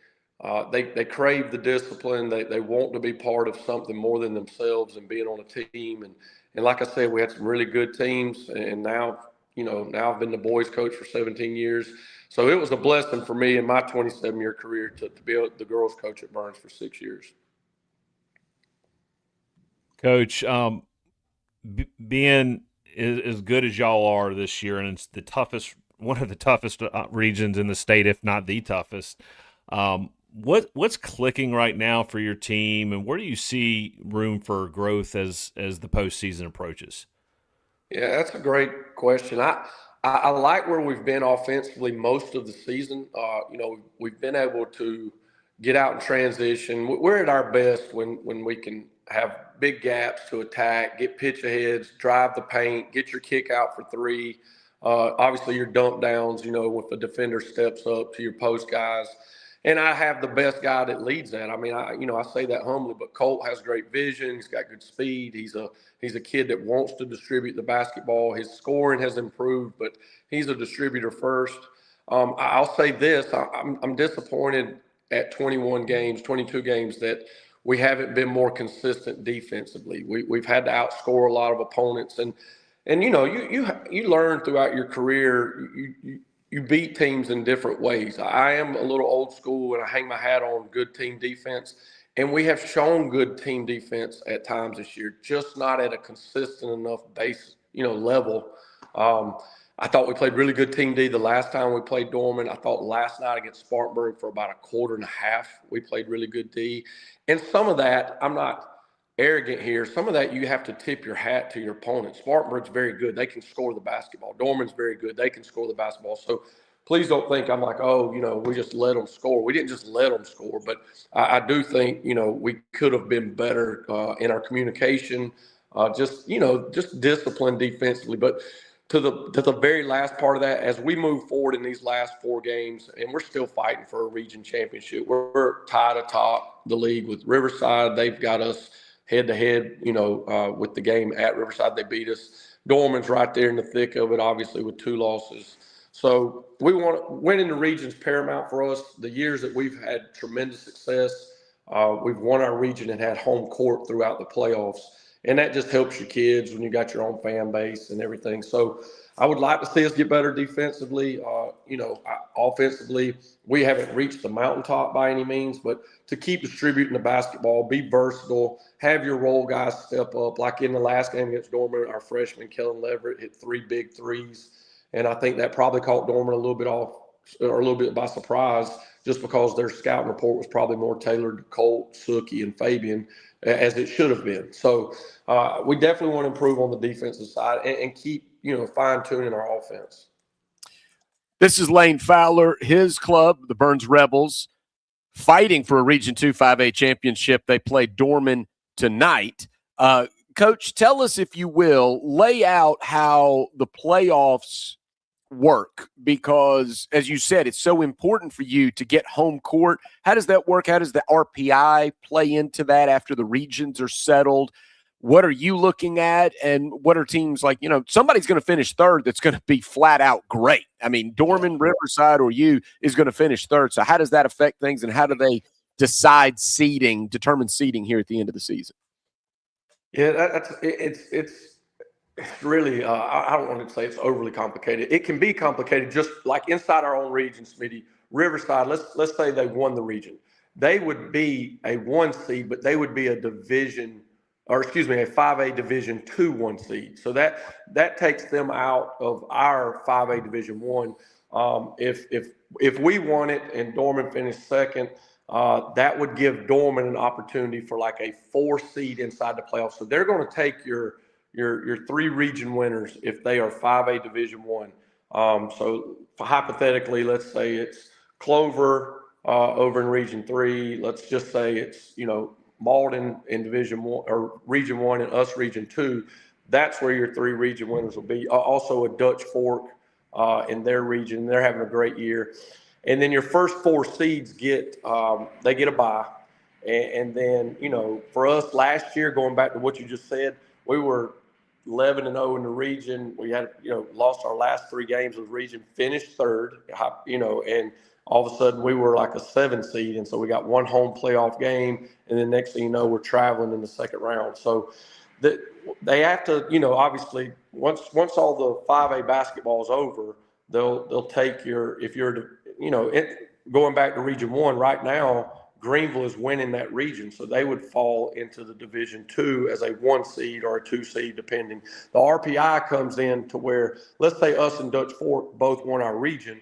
S10: they crave the discipline. They want to be part of something more than themselves and being on a team. And like I said, we had some really good teams. And now I've been the boys coach for 17 years. So it was a blessing for me in my 27-year career to be the girls coach at Byrnes for 6 years.
S4: Coach, being as good as y'all are this year, and it's one of the toughest regions in the state, if not the toughest. What's clicking right now for your team, and where do you see room for growth as the postseason approaches?
S10: Yeah, that's a great question. I like where we've been offensively most of the season. We've been able to get out and transition. We're at our best when we can have big gaps to attack, get pitch aheads, drive the paint, get your kick out for three. Obviously, your dump downs, if the defender steps up to your post guys. And I have the best guy that leads that. I mean, I say that humbly, but Colt has great vision. He's got good speed. He's a kid that wants to distribute the basketball. His scoring has improved, but he's a distributor first. I'll say this: I'm disappointed at 22 games that we haven't been more consistent defensively. We've had to outscore a lot of opponents, and you learn throughout your career. You beat teams in different ways. I am a little old school, and I hang my hat on good team defense. And we have shown good team defense at times this year, just not at a consistent enough base, level. I thought we played really good team D the last time we played Dorman. I thought last night against Spartanburg for about a quarter and a half, we played really good D. And some of that, I'm not arrogant here. Some of that you have to tip your hat to your opponent. Spartanburg's very good. They can score the basketball. Dorman's very good. They can score the basketball. So please don't think I'm like, we just let them score. We didn't just let them score, but I do think, we could have been better in our communication, just discipline defensively. But to the very last part of that, as we move forward in these last 4 games, and we're still fighting for a region championship, we're tied atop the league with Riverside. They've got us head-to-head, with the game at Riverside. They beat us. Dorman's right there in the thick of it, obviously, with 2 losses. So winning the region's paramount for us. The years that we've had tremendous success, we've won our region and had home court throughout the playoffs. And that just helps your kids when you got your own fan base and everything. So I would like to see us get better defensively. Offensively, we haven't reached the mountaintop by any means, but to keep distributing the basketball, be versatile, have your role guys step up. Like in the last game against Dorman, our freshman Kellen Leverett hit 3 big threes. And I think that probably caught Dorman a little bit by surprise, just because their scouting report was probably more tailored to Colt, Suki, and Fabian, as it should have been. So we definitely want to improve on the defensive side and keep, fine-tuning our offense.
S3: This is Layne Fowler, his club, the Byrnes Rebels, fighting for a Region 2 5A championship. They play Dorman tonight. Coach, tell us, if you will, lay out how the playoffs work, because, as you said, it's so important for you to get home court. How does that work? How does the RPI play into that after the regions are settled? What are you looking at, and what are teams like? Somebody's going to finish third that's going to be flat out great. I mean, Dorman, Riverside, or you is going to finish third. So how does that affect things, and how do they determine seeding here at the end of the season?
S10: Yeah, it's really, I don't want to say it's overly complicated. It can be complicated just like inside our own region, Smitty. Riverside, let's say they won the region. They would be a 1 seed, but they would be a 5A Division 2 1 seed. So that takes them out of our 5A Division 1. If we won it and Dorman finished second, that would give Dorman an opportunity for like a 4 seed inside the playoffs. So they're going to take your 3 region winners if they are 5A Division 1. So hypothetically, let's say it's Clover over in Region 3. Let's just say it's, Malden in Division 1 or Region 1 and us Region 2. That's where your 3 region winners will be. Also a Dutch Fork in their region. They're having a great year. And then your first 4 seeds get a bye. And then, for us last year, going back to what you just said, we were 11-0 in the region. We had, lost our last 3 games of the region, finished third, and all of a sudden we were like a 7 seed. And so we got 1 home playoff game. And then next thing you know, we're traveling in the second round. So they have to, obviously once all the 5A basketball is over, they'll take going back to Region 1 right now, Greenville is winning that region, so they would fall into the Division 2 as a 1 seed or a 2 seed, depending. The RPI comes in to where, let's say us and Dutch Fork both won our region.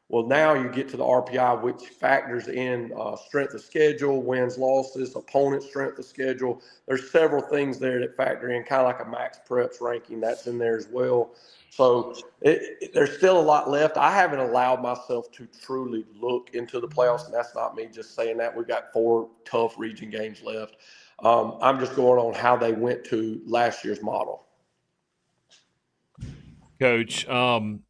S10: Well, now you get to the RPI, which factors in strength of schedule, wins, losses, opponent strength of schedule. There's several things there that factor in, kind of like a max preps ranking. That's in there as well. So there's still a lot left. I haven't allowed myself to truly look into the playoffs, and that's not me just saying that. We've got 4 tough region games left. I'm just going on how they went to last year's model.
S4: Coach, you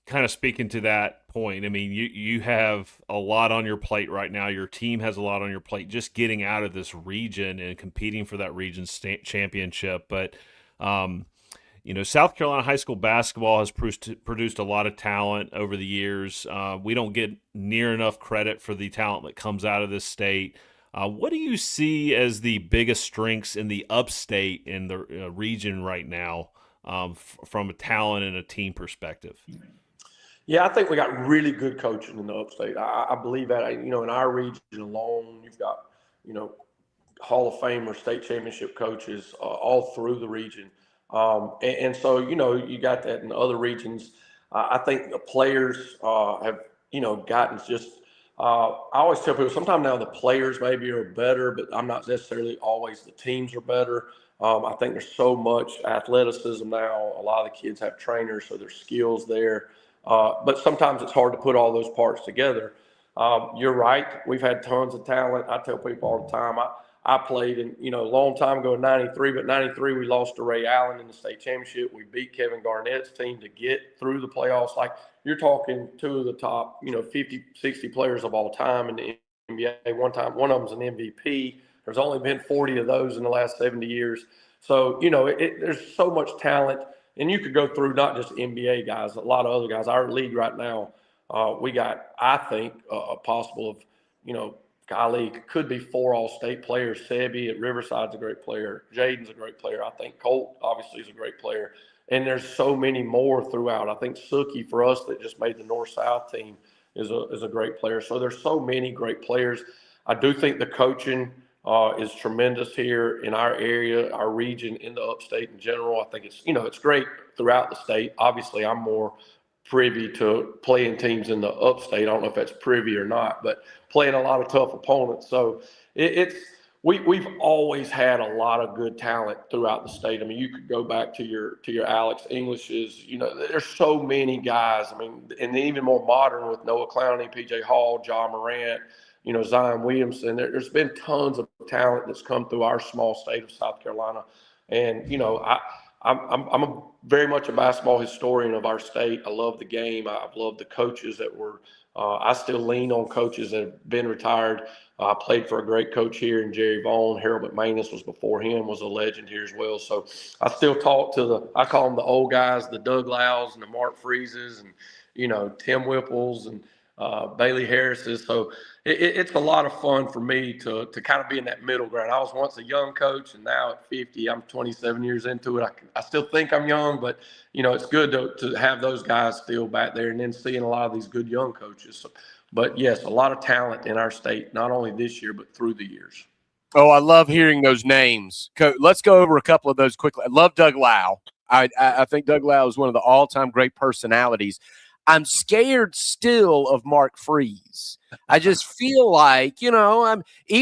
S4: kind of speaking to that point. I mean, you have a lot on your plate right now. Your team has a lot on your plate, just getting out of this region and competing for that region's championship. But South Carolina high school basketball has produced a lot of talent over the years. We don't get near enough credit for the talent that comes out of this state. What do you see as the biggest strengths in the upstate in the region right now, from a talent and a team perspective?
S10: Yeah, I think we got really good coaching in the upstate. I believe that, in our region alone, you've got, Hall of Fame or state championship coaches all through the region. And so, you got that in other regions. I think the players have, gotten just I always tell people sometimes now the players maybe are better, but I'm not necessarily always the teams are better. I think there's so much athleticism now. A lot of the kids have trainers, so there's skills there. But sometimes it's hard to put all those parts together. You're right. We've had tons of talent. I tell people all the time, I played in, a long time ago in 93, but 93 we lost to Ray Allen in the state championship. We beat Kevin Garnett's team to get through the playoffs. Like, you're talking 2 of the top, 50, 60 players of all time in the NBA. One of them's an MVP. There's only been 40 of those in the last 70 years. So, there's so much talent. And you could go through not just NBA guys, a lot of other guys. Our league right now, we got, I think, a possible of, golly, could be 4 all-state players. Sebi at Riverside's a great player. Jaden's a great player. I think Colt obviously is a great player. And there's so many more throughout. I think Suki for us that just made the North-South team is a great player. So there's so many great players. I do think the coaching is tremendous here in our area, our region, in the upstate in general. I think it's great throughout the state. Obviously, I'm more privy to playing teams in the upstate. I don't know if that's privy or not, but playing a lot of tough opponents. So we've always had a lot of good talent throughout the state. I mean, you could go back to your Alex Englishes. There's so many guys. I mean, and even more modern with Noah Clowney, PJ Hall, John Morant, Zion Williamson. There's been tons of talent that's come through our small state of South Carolina. And, I'm very much a basketball historian of our state. I love the game. I've loved the coaches that were I still lean on coaches that have been retired. I played for a great coach here in Jerry Vaughn. Harold McManus was before him, was a legend here as well. So I still talk to I call them the old guys, the Doug Lows and the Mark Freezes and, Tim Whipples and Bailey Harris's. So it's a lot of fun for me to kind of be in that middle ground. I was once a young coach, and now at 50, I'm 27 years into it. I still think I'm young, but, it's good to have those guys still back there and then seeing a lot of these good young coaches. So, but, yes, a lot of talent in our state, not only this year but through the years.
S3: Oh, I love hearing those names. Let's go over a couple of those quickly. I love Doug Lau. I think Doug Lau is one of the all-time great personalities. I'm scared still of Mark Freeze. I just feel like, I've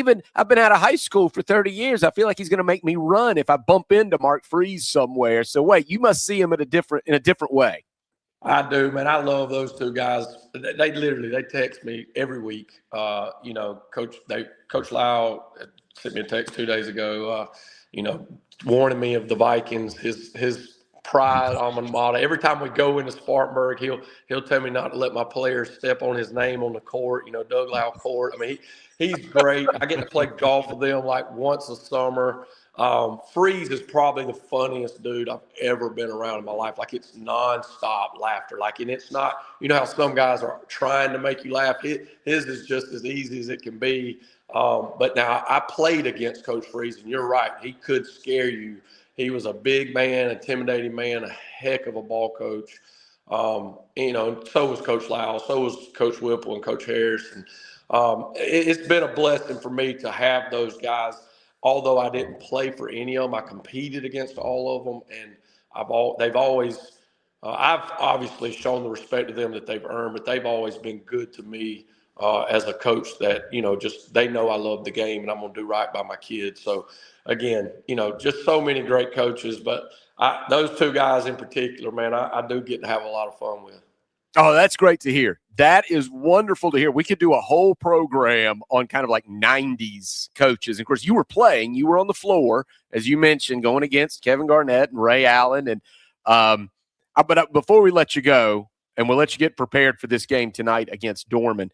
S3: been out of high school for 30 years. I feel like he's going to make me run if I bump into Mark Freeze somewhere. So wait, you must see him in a different way.
S10: I do, man. I love those two guys. They text me every week. Coach Lau sent me a text 2 days ago, warning me of the Vikings, his pride, alma mater. Every time we go into Spartanburg, he'll tell me not to let my players step on his name on the court, Doug Lau court. I mean, he's great. I get to play golf with them like once a summer. Freeze is probably the funniest dude I've ever been around in my life. Like, it's nonstop laughter. And it's not, how some guys are trying to make you laugh. His is just as easy as it can be. But now I played against Coach Freeze, and you're right. He could scare you. He was a big man, intimidating man, a heck of a ball coach. And so was Coach Lau, so was Coach Whipple and Coach Harris. And it's been a blessing for me to have those guys. Although I didn't play for any of them, I competed against all of them, and they've always I've obviously shown the respect to them that they've earned, but they've always been good to me as a coach. That just they know I love the game and I'm gonna do right by my kids. So again, just so many great coaches, but those two guys in particular, man, I do get to have a lot of fun with.
S3: Oh, that's great to hear. That is wonderful to hear. We could do a whole program on kind of like 90s coaches. And of course, you were on the floor, as you mentioned, going against Kevin Garnett and Ray Allen. And but before we let you go, and we'll let you get prepared for this game tonight against Dorman,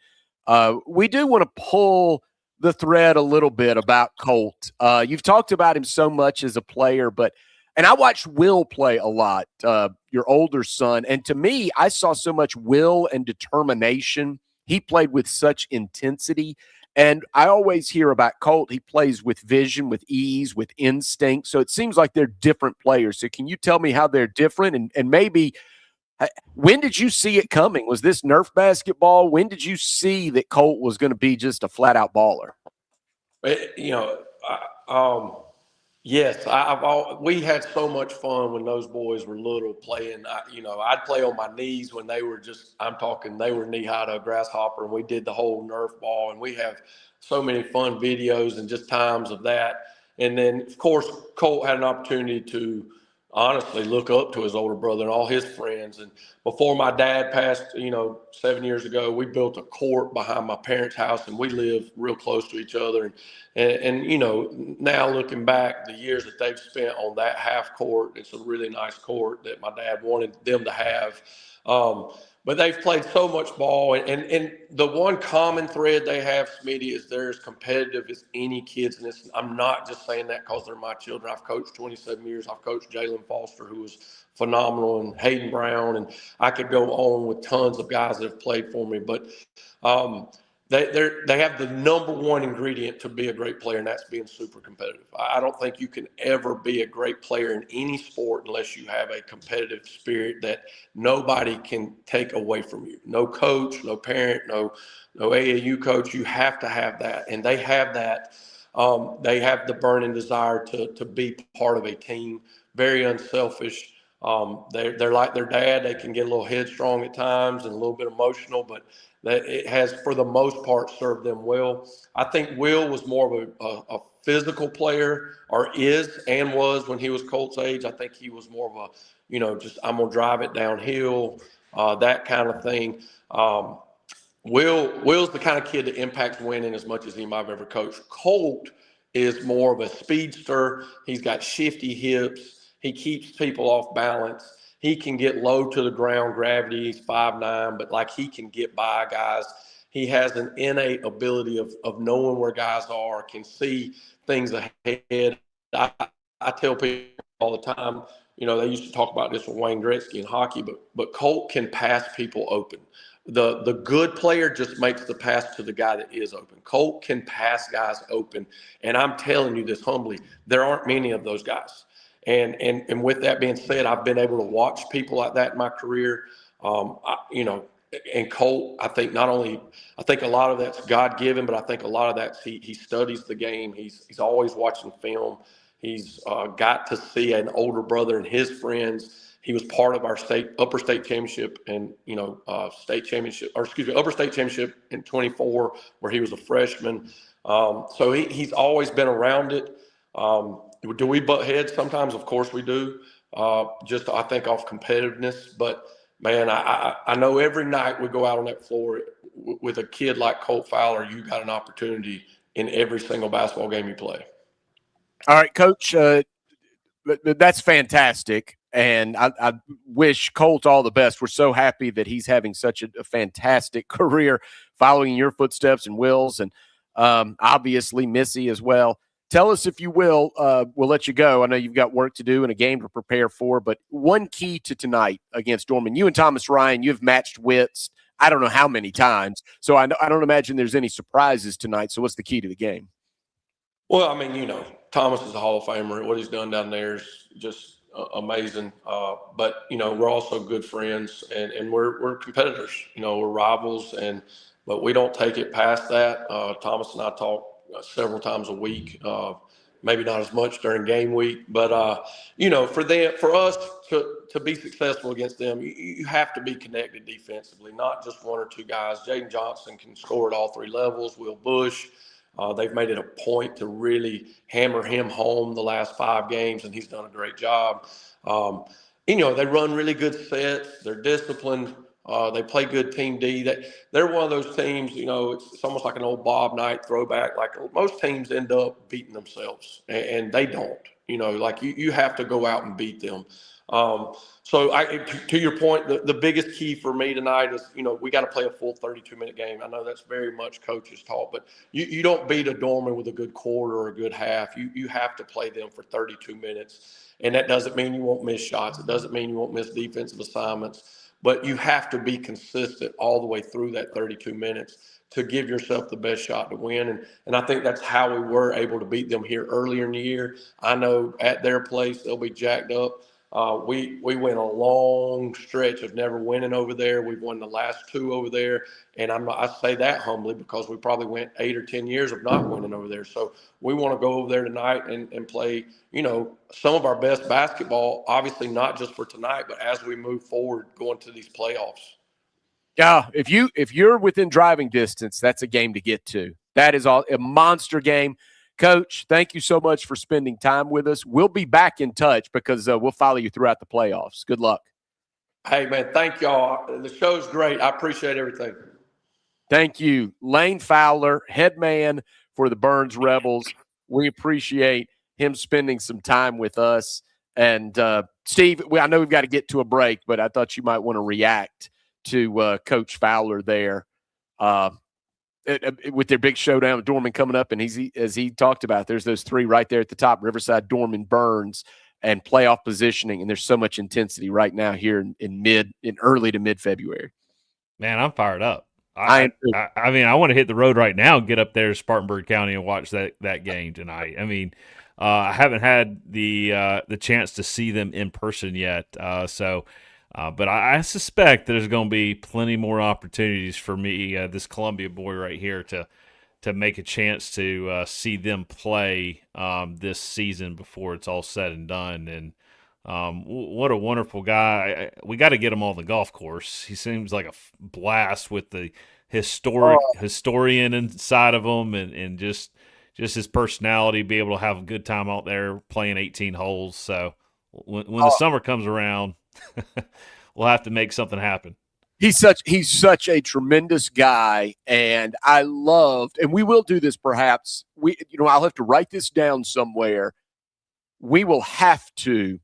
S3: we do want to pull the thread a little bit about Colt. You've talked about him so much as a player, and I watched Will play a lot, your older son. And to me, I saw so much will and determination. He played with such intensity. And I always hear about Colt. He plays with vision, with ease, with instinct. So it seems like they're different players. So can you tell me how they're different? And maybe when did you see it coming? Was this Nerf basketball? When did you see that Colt was going to be just a flat-out baller?
S10: Yes, we had so much fun when those boys were little playing. I'd play on my knees when they were they were knee-high to a grasshopper, and we did the whole Nerf ball, and we have so many fun videos and just times of that. And then, of course, Colt had an opportunity to honestly look up to his older brother and all his friends. And before my dad passed, 7 years ago, we built a court behind my parents' house, and we lived real close to each other. And now looking back, the years that they've spent on that half court, it's a really nice court that my dad wanted them to have. but they've played so much ball, and the one common thread they have, Smitty, is they're as competitive as any kids in this. I'm not just saying that because they're my children. I've coached 27 years. I've coached Jalen Foster, who was phenomenal, and Hayden Brown, and I could go on with tons of guys that have played for me. But they have the number one ingredient to be a great player, and that's being super competitive. I don't think you can ever be a great player in any sport unless you have a competitive spirit that nobody can take away from you. No coach, no parent, no AAU coach. You have to have that, and they have that. They have the burning desire to be part of a team. Very unselfish. They're like their dad. They can get a little headstrong at times and a little bit emotional, but that it has, for the most part, served them well. I think Will was more of a physical player, or is and was when he was Colt's age. I think he was more of a, just I'm going to drive it downhill, that kind of thing. Will's the kind of kid that impacts winning as much as anybody I've ever coached. Colt is more of a speedster. He's got shifty hips. He keeps people off balance. He can get low to the ground, gravity. He's 5'9", but he can get by guys. He has an innate ability of knowing where guys are, can see things ahead. I tell people all the time, they used to talk about this with Wayne Gretzky in hockey, but Colt can pass people open. The good player just makes the pass to the guy that is open. Colt can pass guys open, and I'm telling you this humbly, there aren't many of those guys. And with that being said, I've been able to watch people like that in my career. And Colt, I think I think a lot of that's God-given, but I think a lot of that's he studies the game. He's always watching film. He's got to see an older brother and his friends. He was part of our upper state championship and, upper state championship in 24, where he was a freshman. So he's always been around it. Do we butt heads? Sometimes, of course we do. Just, I think, off competitiveness. But, man, I know every night we go out on that floor with a kid like Colt Fowler, you got an opportunity in every single basketball game you play.
S3: All right, Coach, that's fantastic. And I wish Colt all the best. We're so happy that he's having such a fantastic career following your footsteps and Will's, and obviously Missy as well. Tell us, if you will, we'll let you go. I know you've got work to do and a game to prepare for, but one key to tonight against Dorman. You and Thomas Ryan, you've matched wits I don't know how many times, so I don't imagine there's any surprises tonight. So what's the key to the game?
S10: Well, I mean, Thomas is a Hall of Famer. What he's done down there is just amazing. But, we're also good friends, and we're competitors. We're rivals, but we don't take it past that. Thomas and I talk several times a week, maybe not as much during game week, but for us to be successful against them, you have to be connected defensively, not just one or two guys. Jaden Johnson can score at all three levels. Will Bush, they've made it a point to really hammer him home the last 5 games, and he's done a great job. They run really good sets. They're disciplined. They play good team D. They're one of those teams, it's almost like an old Bob Knight throwback. Like most teams end up beating themselves, and they don't. You have to go out and beat them. So to your point, the biggest key for me tonight is, we got to play a full 32-minute game. I know that's very much coach's talk, but you don't beat a Dorman with a good quarter or a good half. You have to play them for 32 minutes. And that doesn't mean you won't miss shots. It doesn't mean you won't miss defensive assignments. But you have to be consistent all the way through that 32 minutes to give yourself the best shot to win. And I think that's how we were able to beat them here earlier in the year. I know at their place they'll be jacked up. We went a long stretch of never winning over there. We've won the last 2 over there. And I say that humbly because we probably went 8 or 10 years of not winning over there. So we want to go over there tonight and play, some of our best basketball, obviously not just for tonight, but as we move forward going to these playoffs.
S3: Yeah, if you're within driving distance, that's a game to get to. That is a monster game. Coach, thank you so much for spending time with us. We'll be back in touch because we'll follow you throughout the playoffs. Good luck.
S10: Hey, man, thank y'all. The show's great. I appreciate everything.
S3: Thank you. Layne Fowler, head man for the Byrnes Rebels. We appreciate him spending some time with us. And, Steve, I know we've got to get to a break, but I thought you might want to react to Coach Fowler there with their big showdown with Dorman coming up. And as he talked about, there's those three right there at the top, Riverside, Dorman, Byrnes, and playoff positioning. And there's so much intensity right now here in early to mid-February.
S4: Man, I'm fired up. I mean, I want to hit the road right now and get up there to Spartanburg County and watch that game tonight. I mean, I haven't had the chance to see them in person yet, but I suspect there's going to be plenty more opportunities for me, this Columbia boy right here, to make a chance to see them play this season before it's all said and done. And what a wonderful guy. We got to get him on the golf course. He seems like a blast with the historian inside of him, and just his personality, be able to have a good time out there playing 18 holes. So when the summer comes around, we'll have to make something happen.
S3: He's such a tremendous guy, and I loved, and we will do this perhaps. I'll have to write this down somewhere. We will have to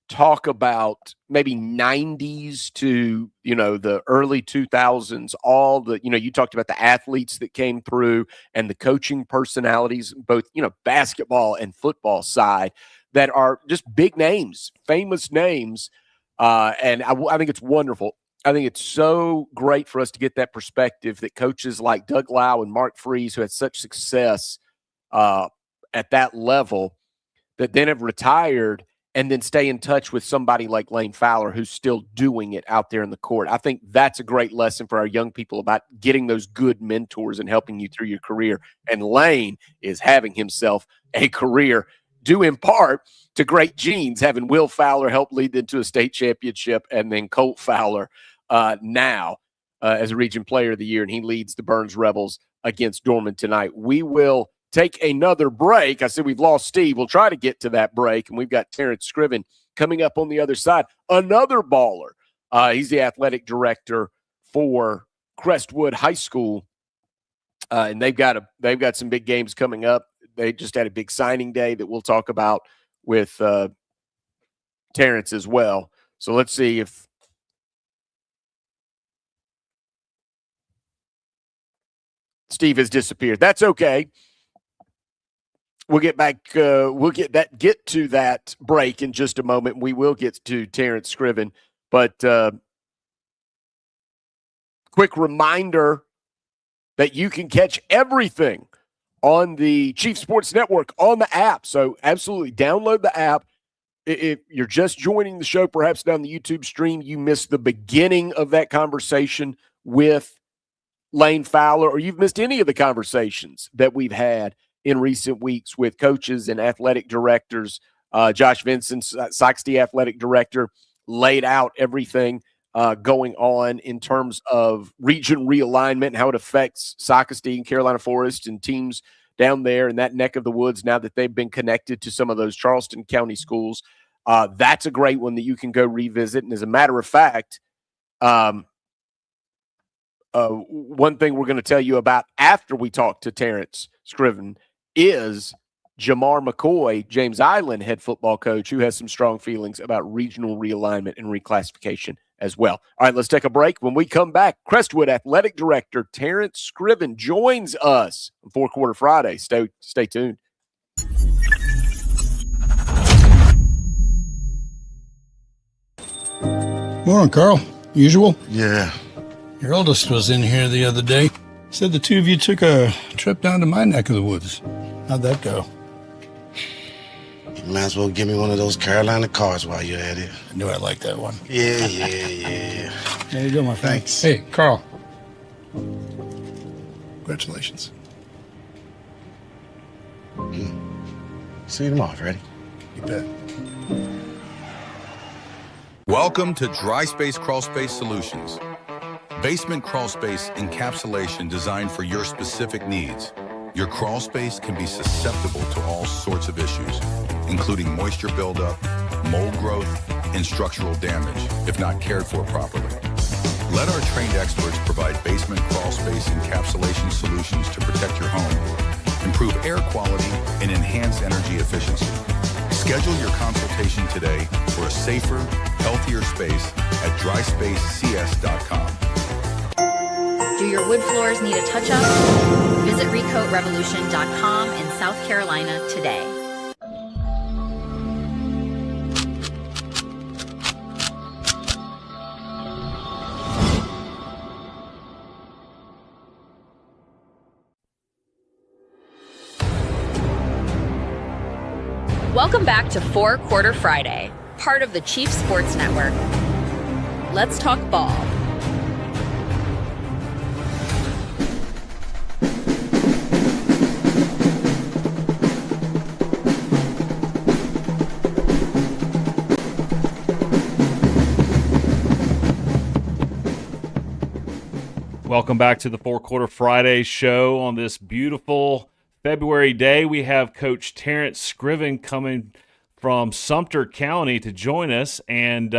S3: talk about maybe 90s to, the early 2000s, all the, you talked about the athletes that came through and the coaching personalities, both, basketball and football side, that are just big names, famous names. And I think it's wonderful. I think it's so great for us to get that perspective that coaches like Doug Lau and Mark Freese, who had such success at that level, that then have retired, and then stay in touch with somebody like Layne Fowler, who's still doing it out there in the court. I think that's a great lesson for our young people about getting those good mentors and helping you through your career. And Layne is having himself a career due in part to great genes, having Will Fowler help lead them to a state championship, and then Colt Fowler now as a region player of the year, and he leads the Byrnes Rebels against Dorman tonight. We will take another break. I said we've lost Steve. We'll try to get to that break, and we've got Terrence Scriven coming up on the other side. Another baller. He's the athletic director for Crestwood High School, and they've got some big games coming up. They just had a big signing day that we'll talk about with Terrence as well. So let's see if Steve has disappeared. That's okay. We'll get back. We'll get to that break in just a moment. We will get to Terrence Scriven, but quick reminder that you can catch everything on the Chief Sports Network on the app. So absolutely download the app. If you're just joining the show, perhaps down the YouTube stream, you missed the beginning of that conversation with Layne Fowler, or you've missed any of the conversations that we've had in recent weeks with coaches and athletic directors. Josh Vincent, Soxty athletic director, laid out everything going on in terms of region realignment and how it affects Sockasty and Carolina Forest and teams down there in that neck of the woods now that they've been connected to some of those Charleston County schools. That's a great one that you can go revisit. And as a matter of fact, one thing we're going to tell you about after we talk to Terrence Scriven is Jamar McCoy, James Island head football coach, who has some strong feelings about regional realignment and reclassification as well. All right, let's take a break. When we come back, Crestwood Athletic Director Terrence Scriven joins us on Four Quarter Friday. Stay tuned.
S11: Morning, Carl. Usual?
S12: Yeah.
S11: Your oldest was in here the other day. Said the two of you took a trip down to my neck of the woods. How'd that go?
S12: You might as well give me one of those Carolina cars while you're at it.
S11: I knew I liked that one.
S12: Yeah.
S11: There you go, my friend.
S12: Thanks.
S11: Hey, Carl. Congratulations.
S12: See you tomorrow, Freddie.
S11: You bet.
S9: Welcome to Dry Space Crawl Space Solutions. Basement crawl space encapsulation designed for your specific needs. Your crawl space can be susceptible to all sorts of issues, including moisture buildup, mold growth, and structural damage if not cared for properly. Let our trained experts provide basement crawl space encapsulation solutions to protect your home, improve air quality, and enhance energy efficiency. Schedule your consultation today for a safer, healthier space at dryspacecs.com.
S2: Do your wood floors need a touch-up? Visit recoatrevolution.com in South Carolina today. Welcome back to Four Quarter Friday, part of the Chief Sports Network. Let's talk ball.
S4: Welcome back to the Four Quarter Friday show. On this beautiful February day, we have Coach Terrence Scriven coming from Sumter County to join us. And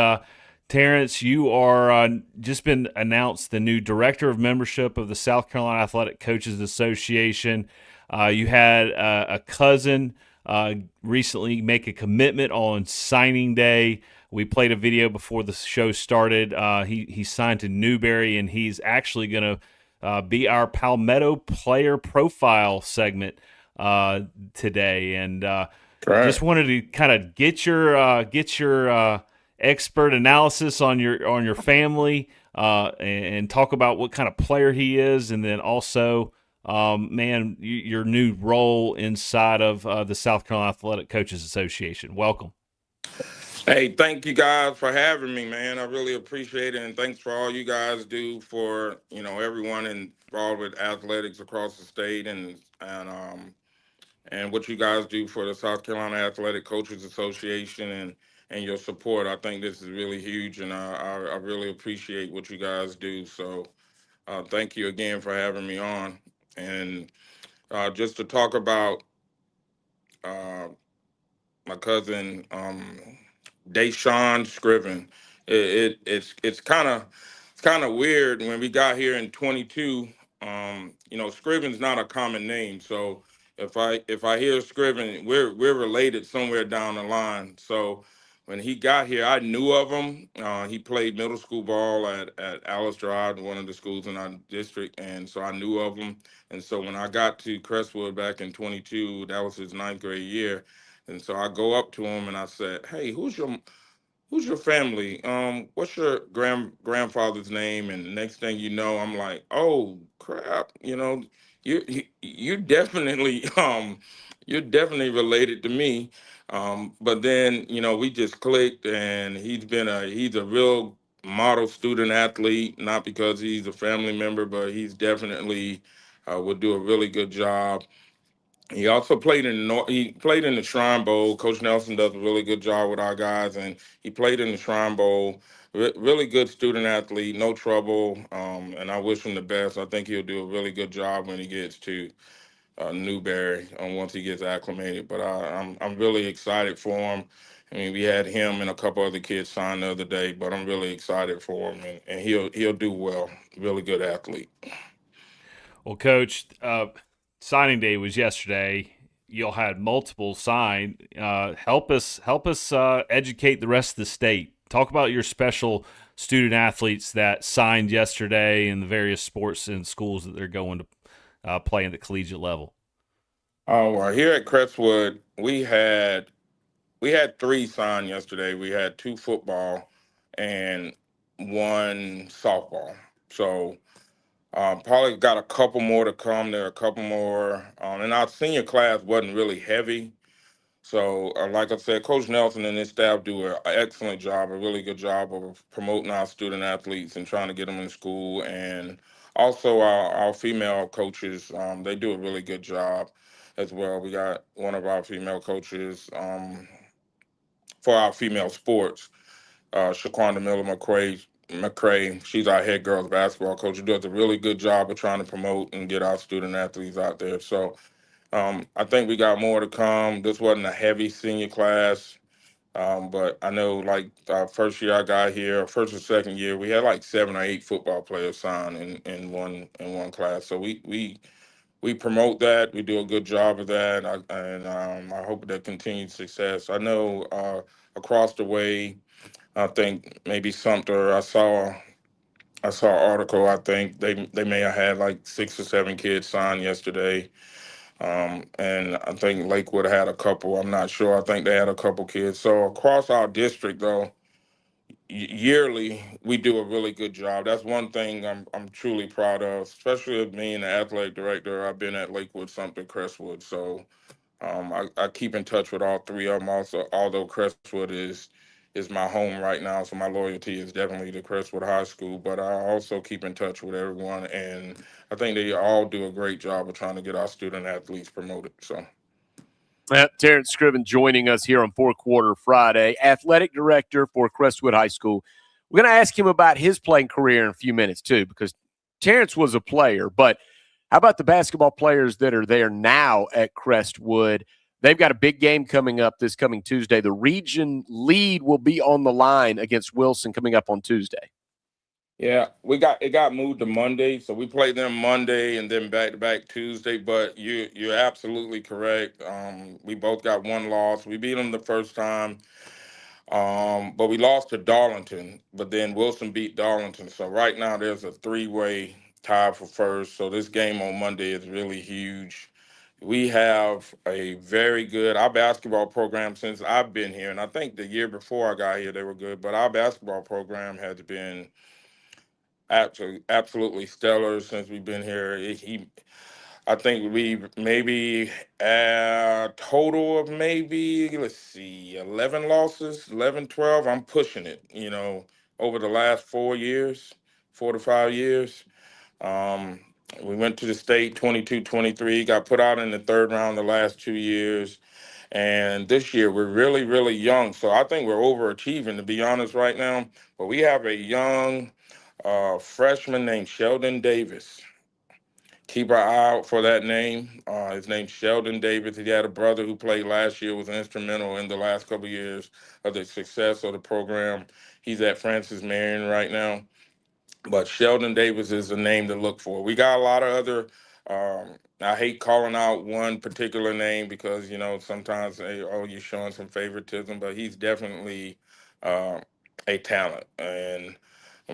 S4: Terrence, you are just been announced the new Director of Membership of the South Carolina Athletic Coaches Association. You had a cousin recently make a commitment on signing day. We played a video before the show started. He signed to Newberry, and he's actually going to be our Palmetto player profile segment today. And just wanted to kind of get your expert analysis on your family and talk about what kind of player he is, and then also, your new role inside of the South Carolina Athletic Coaches Association. Welcome.
S13: Hey, thank you guys for having me, man. I really appreciate it, and thanks for all you guys do for everyone involved with athletics across the state, and what you guys do for the South Carolina Athletic Coaches Association and your support. I think this is really huge, and I really appreciate what you guys do. So thank you again for having me on. And just to talk about my cousin, Deshaun Scriven. It's kind of weird when we got here in 22. Scriven's not a common name, so if I hear Scriven, we're related somewhere down the line. So when he got here, I knew of him. He played middle school ball at Alice Drive, one of the schools in our district, and so I knew of him. And so when I got to Crestwood back in 22, that was his 9th grade year. And so I go up to him and I said, "Hey, who's your family? What's your grandfather's name?" And the next thing you know, I'm like, "Oh crap! You definitely you're definitely related to me." But then we just clicked, and he's a real model student athlete. Not because he's a family member, but he's definitely would do a really good job. He also played in the Shrine Bowl. Coach Nelson does a really good job with our guys, and he played in the Shrine Bowl. Really good student athlete, no trouble, and I wish him the best. I think he'll do a really good job when he gets to Newberry once he gets acclimated. But I'm really excited for him. I mean, we had him and a couple other kids sign the other day, but I'm really excited for him, and he'll do well. Really good athlete.
S4: Well, Coach, signing day was yesterday. Y'all had multiple signed. Help us educate the rest of the state. Talk about your special student athletes that signed yesterday in the various sports and schools that they're going to play in the collegiate level.
S13: Oh, well, here at Crestwood, we had 3 signed yesterday. We had 2 football and 1 softball. So probably got a couple more to come. There are a couple more. And our senior class wasn't really heavy. So like I said, Coach Nelson and his staff do an excellent job, a really good job of promoting our student athletes and trying to get them in school. And also our female coaches, they do a really good job as well. We got one of our female coaches for our female sports, Shaquanda Miller McCray. She's our head girls basketball coach, who does a really good job of trying to promote and get our student athletes out there. So I think we got more to come. This wasn't a heavy senior class, but I know like first year I got here, first or second year, we had like 7 or 8 football players signed in one class. So we promote that. We do a good job of that, and I hope that continued success. I know across the way, I think maybe Sumter, I saw I saw an article. I think they may have had like 6 or 7 kids signed yesterday. And I think Lakewood had a couple. I'm not sure. I think they had a couple kids. So across our district, though, yearly we do a really good job. That's one thing I'm truly proud of, especially as me and the athletic director. I've been at Lakewood, something Crestwood, so I keep in touch with all 3 of them. Also, although Crestwood is my home right now, so my loyalty is definitely to Crestwood High School. But I also keep in touch with everyone, and I think they all do a great job of trying to get our student athletes promoted. So.
S3: Terrence Scriven joining us here on Four Quarter Friday, athletic director for Crestwood High School. We're going to ask him about his playing career in a few minutes, too, because Terrence was a player. But how about the basketball players that are there now at Crestwood? They've got a big game coming up this coming Tuesday. The region lead will be on the line against Wilson coming up on Tuesday.
S13: Yeah, it got moved to Monday, so we played them Monday and then back to back Tuesday. But you're absolutely correct. We both got 1 loss. We beat them the first time, but we lost to Darlington. But then Wilson beat Darlington. So right now there's a 3-way tie for first. So this game on Monday is really huge. We have a very good our basketball program since I've been here, and I think the year before I got here they were good. But our basketball program has been absolutely stellar since we've been here. I think we maybe a total of maybe, let's see, 11 losses, 11, 12. I'm pushing it, over the last 4 years, 4 to 5 years. We went to the state 22-23, got put out in the 3rd round the last 2 years. And this year we're really, really young. So I think we're overachieving, to be honest, right now. But we have a young freshman named Sheldon Davis. Keep our eye out for that name. His name's Sheldon Davis. He had a brother who played last year, was instrumental in the last couple of years of the success of the program. He's at Francis Marion right now. But Sheldon Davis is a name to look for. We got a lot of other, I hate calling out one particular name because, sometimes, you're showing some favoritism, but he's definitely a talent. And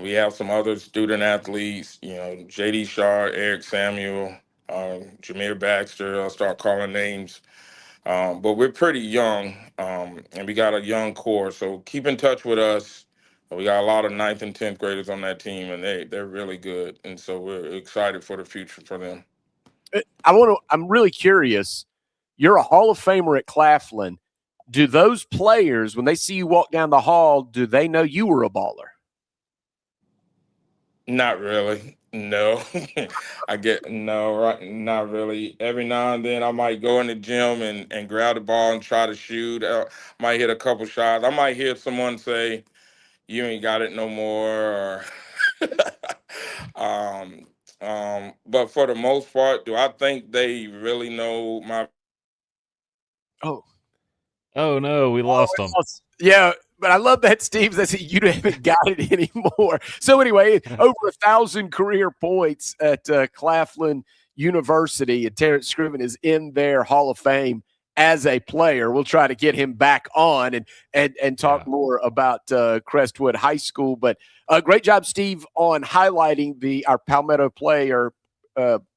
S13: we have some other student athletes, J.D. Shaw, Eric Samuel, Jameer Baxter. I'll start calling names. But we're pretty young, and we got a young core. So keep in touch with us. We got a lot of 9th and 10th graders on that team, and they're really good. And so we're excited for the future for them.
S3: I'm really curious. You're a Hall of Famer at Claflin. Do those players, when they see you walk down the hall, do they know you were a baller?
S13: Not really. No. Not really. Every now and then I might go in the gym and grab the ball and try to shoot. Might hit a couple shots. I might hear someone say, "You ain't got it no more." Or but for the most part, do I think they really know my?
S4: Oh no, we lost them.
S3: Yeah, but I love that, Steve. That's you haven't got it anymore. So anyway, over 1,000 career points at Claflin University, and Terrence Scriven is in their Hall of Fame as a player. We'll try to get him back on and talk more about Crestwood High School. But great job, Steve, on highlighting our Palmetto player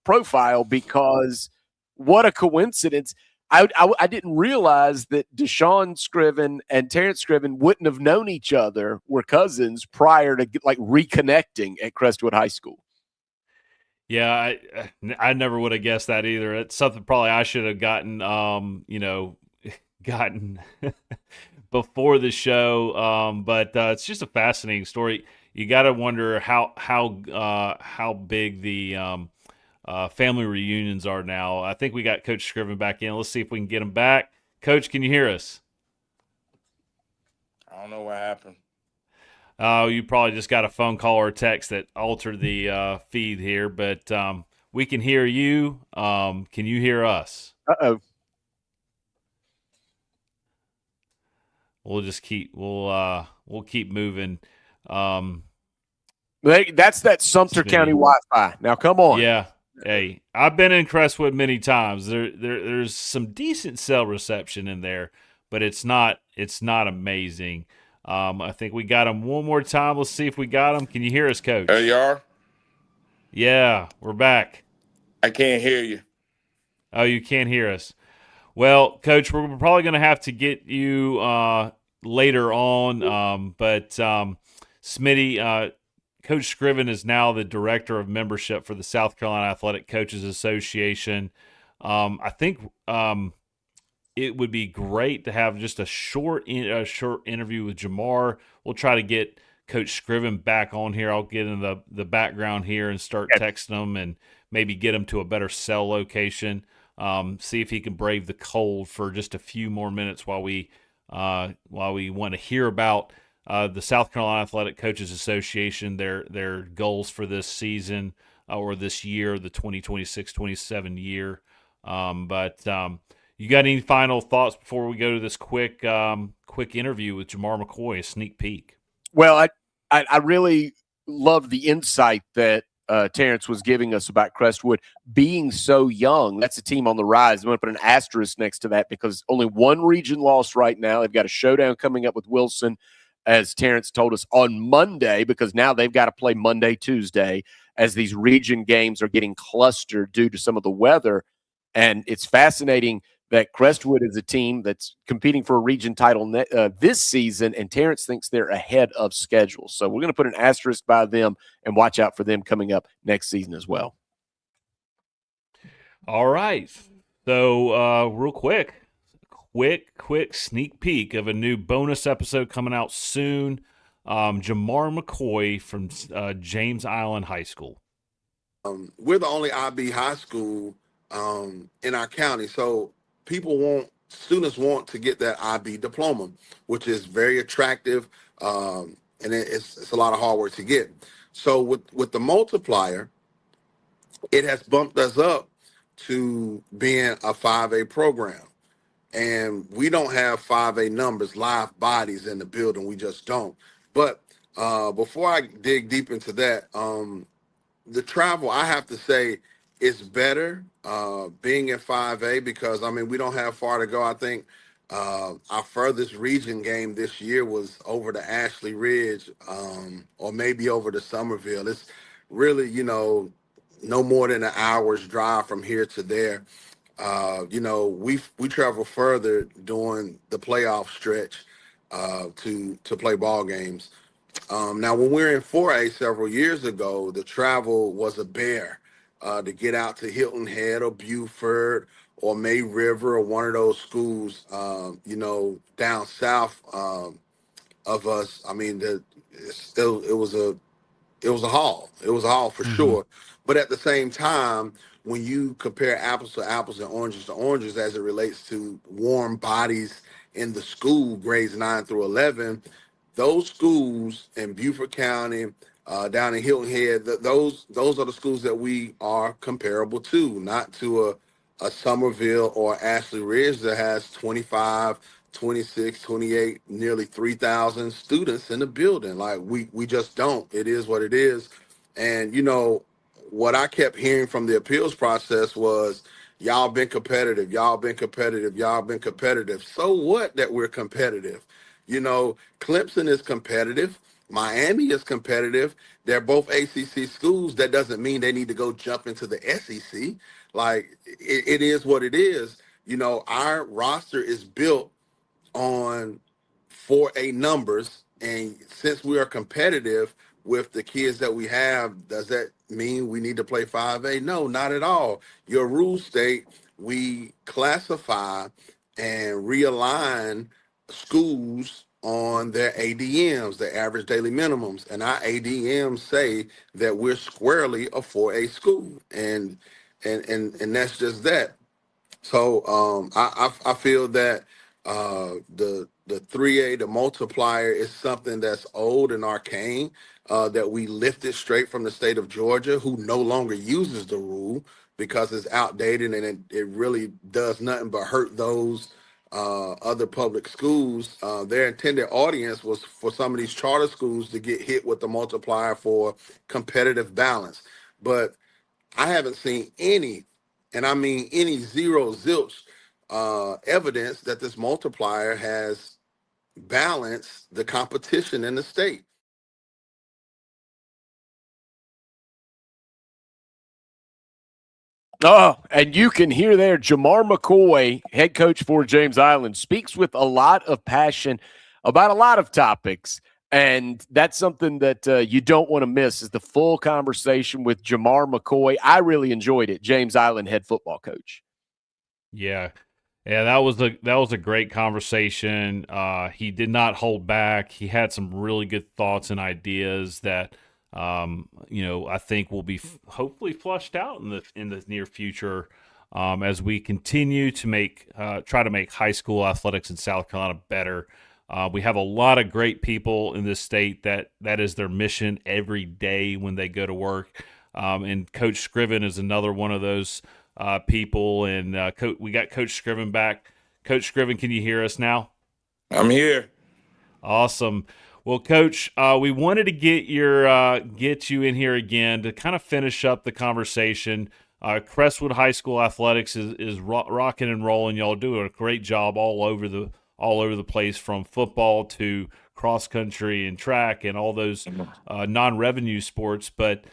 S3: profile, because what a coincidence. I didn't realize that Deshaun Scriven and Terrence Scriven wouldn't have known each other, were cousins, prior to reconnecting at Crestwood High School.
S4: Yeah, I never would have guessed that either. It's something probably I should have gotten, gotten before the show. But it's just a fascinating story. You got to wonder how big the family reunions are now. I think we got Coach Scriven back in. Let's see if we can get him back. Coach, can you hear us?
S13: I don't know what happened.
S4: Oh, you probably just got a phone call or text that altered the feed here, but we can hear you. Can you hear us?
S3: Uh-oh.
S4: We'll keep moving.
S3: That's that Sumter County Wi-Fi. Now, come on.
S4: Yeah. Hey, I've been in Crestwood many times. There's some decent cell reception in there, but it's not amazing. I think we got him one more time. Let's see if we got him. Can you hear us, Coach?
S13: There you are.
S4: Yeah, we're back.
S13: I can't hear you.
S4: Oh, you can't hear us. Well, Coach, we're probably going to have to get you later on. But Smitty, Coach Scriven is now the director of membership for the South Carolina Athletic Coaches Association. I think it would be great to have just a short interview with Jamar. We'll try to get Coach Scriven back on here. I'll get in the background here and start texting him and maybe get him to a better cell location. See if he can brave the cold for just a few more minutes while we want to hear about the South Carolina Athletic Coaches Association, their goals for this season or this year, the 2026-27 year. You got any final thoughts before we go to this quick interview with Jamar McCoy, a sneak peek?
S3: Well, I really love the insight that Terrence was giving us about Crestwood being so young. That's a team on the rise. I'm going to put an asterisk next to that because only one region lost right now. They've got a showdown coming up with Wilson, as Terrence told us, on Monday, because now they've got to play Monday, Tuesday, as these region games are getting clustered due to some of the weather. And it's fascinating that Crestwood is a team that's competing for a region title this season, and Terrence thinks they're ahead of schedule. So we're going to put an asterisk by them and watch out for them coming up next season as well.
S4: All right. So real quick sneak peek of a new bonus episode coming out soon. Jamar McCoy from James Island High School.
S14: We're the only IB high school in our county, so students want to get that IB diploma, which is very attractive, and it's a lot of hard work to get. So with the multiplier, it has bumped us up to being a 5A program. And we don't have 5A numbers, live bodies in the building. We just don't. But before I dig deep into that, the travel, I have to say, is better being in 5A because, we don't have far to go. I think our furthest region game this year was over to Ashley Ridge or maybe over to Somerville. It's really, no more than an hour's drive from here to there. We travel further during the playoff stretch to play ball games. Now, when we were in 4A several years ago, the travel was a bear to get out to Hilton Head or Beaufort or May River or one of those schools, down south of us. It was a haul. It was a haul for sure. But at the same time, when you compare apples to apples and oranges to oranges as it relates to warm bodies in the school, grades 9 through 11, those schools in Beaufort County, down in Hilton Head, those are the schools that we are comparable to, not to a Somerville or Ashley Ridge that has 25, 26, 28, nearly 3,000 students in the building. Like we just don't. It is what it is. And, what I kept hearing from the appeals process was, y'all been competitive, y'all been competitive, y'all been competitive. So what that we're competitive? Clemson is competitive. Miami is competitive. They're both ACC schools. That doesn't mean they need to go jump into the SEC. Like, it is what it is. Our roster is built on 4A numbers. And since we are competitive with the kids that we have, does that mean we need to play 5A? No, not at all. Your rules state we classify and realign schools on their ADMs, their average daily minimums. And our ADMs say that we're squarely a 4A school. And that's just that. So I feel that the 3A, the multiplier, is something that's old and arcane, that we lifted straight from the state of Georgia, who no longer uses the rule because it's outdated and it really does nothing but hurt those other public schools. Their intended audience was for some of these charter schools to get hit with the multiplier for competitive balance. But I haven't seen any, and I mean any, zero, zilch evidence that this multiplier has balance the competition in the state.
S3: Oh, and you can hear there Jamar McCoy, head coach for James Island, speaks with a lot of passion about a lot of topics. And that's something that you don't want to miss is the full conversation with Jamar McCoy. I really enjoyed it, James Island head football coach.
S4: Yeah. Yeah, that was a great conversation. He did not hold back. He had some really good thoughts and ideas that I think will be hopefully flushed out in the near future as we continue to try to make high school athletics in South Carolina better. We have a lot of great people in this state that is their mission every day when they go to work. And Coach Scriven is another one of those people. And we got Coach Scriven back. Coach Scriven, can you hear us now?
S13: I'm here.
S4: Awesome. Well, Coach, we wanted to get you in here again to kind of finish up the conversation. Crestwood High School athletics is rocking and rolling. Y'all do a great job all over the place, from football to cross country and track and all those non-revenue sports. But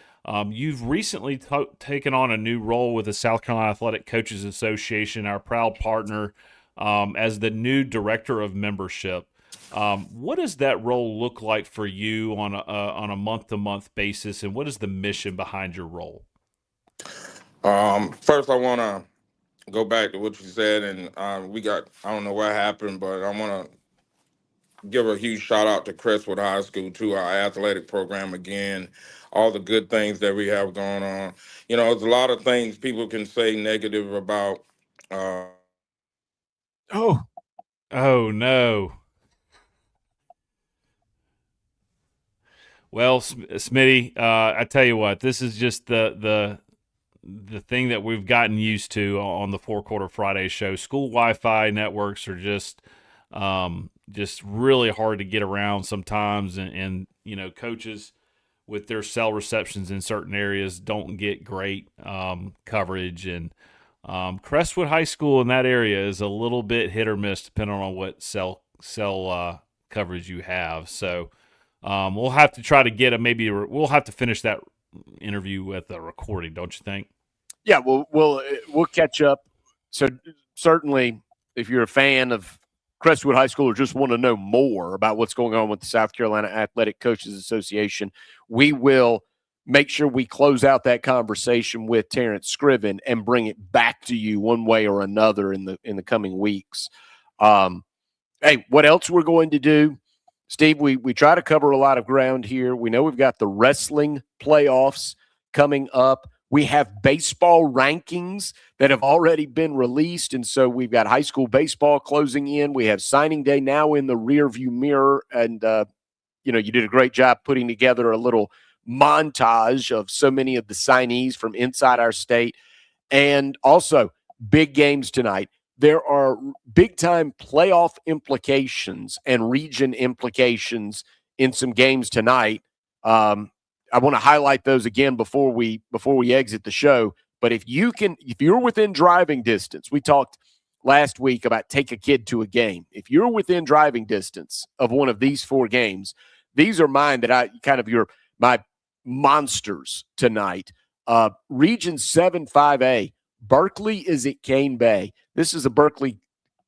S4: you've recently taken on a new role with the South Carolina Athletic Coaches Association, our proud partner, as the new director of membership. What does that role look like for you on a month-to-month basis, and what is the mission behind your role?
S13: First, I want to go back to what you said, and I don't know what happened, but I want to give a huge shout out to Crestwood High School, to our athletic program again, all the good things that we have going on. There's a lot of things people can say negative about.
S4: Oh no. Well, Smitty, I tell you what, this is just the thing that we've gotten used to on the 4-Quarter Friday show. School Wi-Fi networks are just really hard to get around sometimes, and coaches with their cell receptions in certain areas don't get great coverage, and Crestwood High School in that area is a little bit hit or miss depending on what cell coverage you have. So we'll have to try to get we'll have to finish that interview with a recording, don't you think?
S3: Yeah, we'll catch up. So certainly, if you're a fan of Crestwood High School or just want to know more about what's going on with the South Carolina Athletic Coaches Association, we will make sure we close out that conversation with Terrence Scriven and bring it back to you one way or another in the coming weeks. Hey, what else we're going to do? Steve, we try to cover a lot of ground here. We know we've got the wrestling playoffs coming up. We have baseball rankings that have already been released, and so we've got high school baseball closing in. We have signing day now in the rearview mirror, and you did a great job putting together a little montage of so many of the signees from inside our state, and also big games tonight. There are big-time playoff implications and region implications in some games tonight. I want to highlight those again before we exit the show. But if you're within driving distance, we talked last week about take a kid to a game. If you're within driving distance of one of these 4 games, these are mine that my monsters tonight. Region 7 5A. Berkeley is at Cane Bay. This is a Berkeley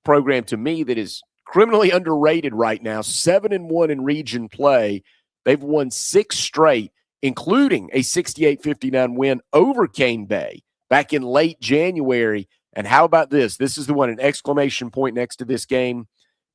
S3: program to me that is criminally underrated right now. 7-1 in region play. They've won 6 straight, including a 68-59 win over Cane Bay back in late January. And how about this? This is the one, an exclamation point next to this game.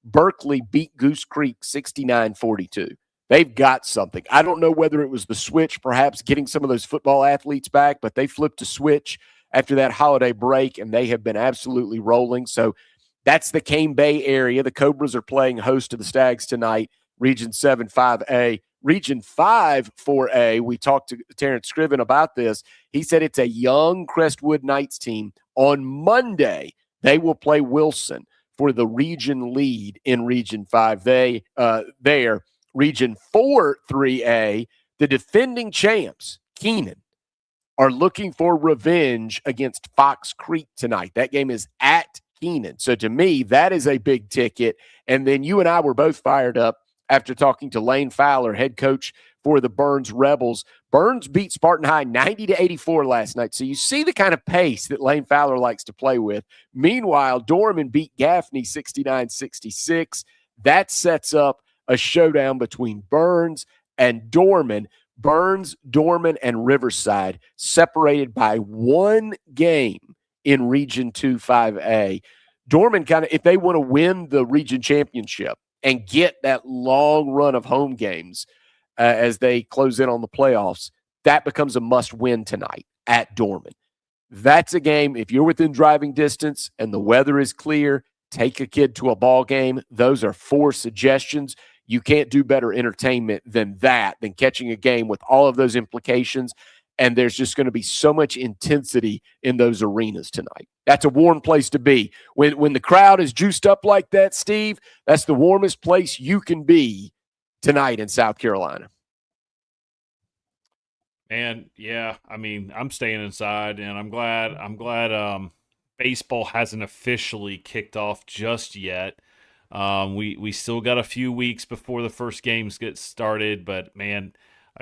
S3: Berkeley beat Goose Creek 69-42. They've got something. I don't know whether it was the switch, perhaps getting some of those football athletes back, but they flipped a switch after that holiday break, and they have been absolutely rolling. So that's the Cane Bay area. The Cobras are playing host to the Stags tonight, Region 7 5A. Region 5 4A, we talked to Terrence Scriven about this. He said it's a young Crestwood Knights team. On Monday, they will play Wilson for the region lead in Region 5. There. Region 4 3A, the defending champs, Keenan, are looking for revenge against Fox Creek tonight. That game is at Keenan. So to me, that is a big ticket. And then you and I were both fired up after talking to Layne Fowler, head coach for the Byrnes Rebels. Byrnes beat Spartan High 90-84 last night. So you see the kind of pace that Layne Fowler likes to play with. Meanwhile, Dorman beat Gaffney 69-66. That sets up a showdown between Byrnes and Dorman. Byrnes, Dorman, and Riverside separated by one game in Region 2 5A. Dorman kind of, if they want to win the region championship and get that long run of home games as they close in on the playoffs, that becomes a must-win tonight at Dorman. That's a game, if you're within driving distance and the weather is clear, take a kid to a ball game. Those are 4 suggestions. You can't do better entertainment than that, than catching a game with all of those implications. And there's just going to be so much intensity in those arenas tonight. That's a warm place to be. When the crowd is juiced up like that, Steve, that's the warmest place you can be tonight in South Carolina.
S4: And yeah, I mean, I'm staying inside, and I'm glad baseball hasn't officially kicked off just yet. We still got a few weeks before the first games get started, but man,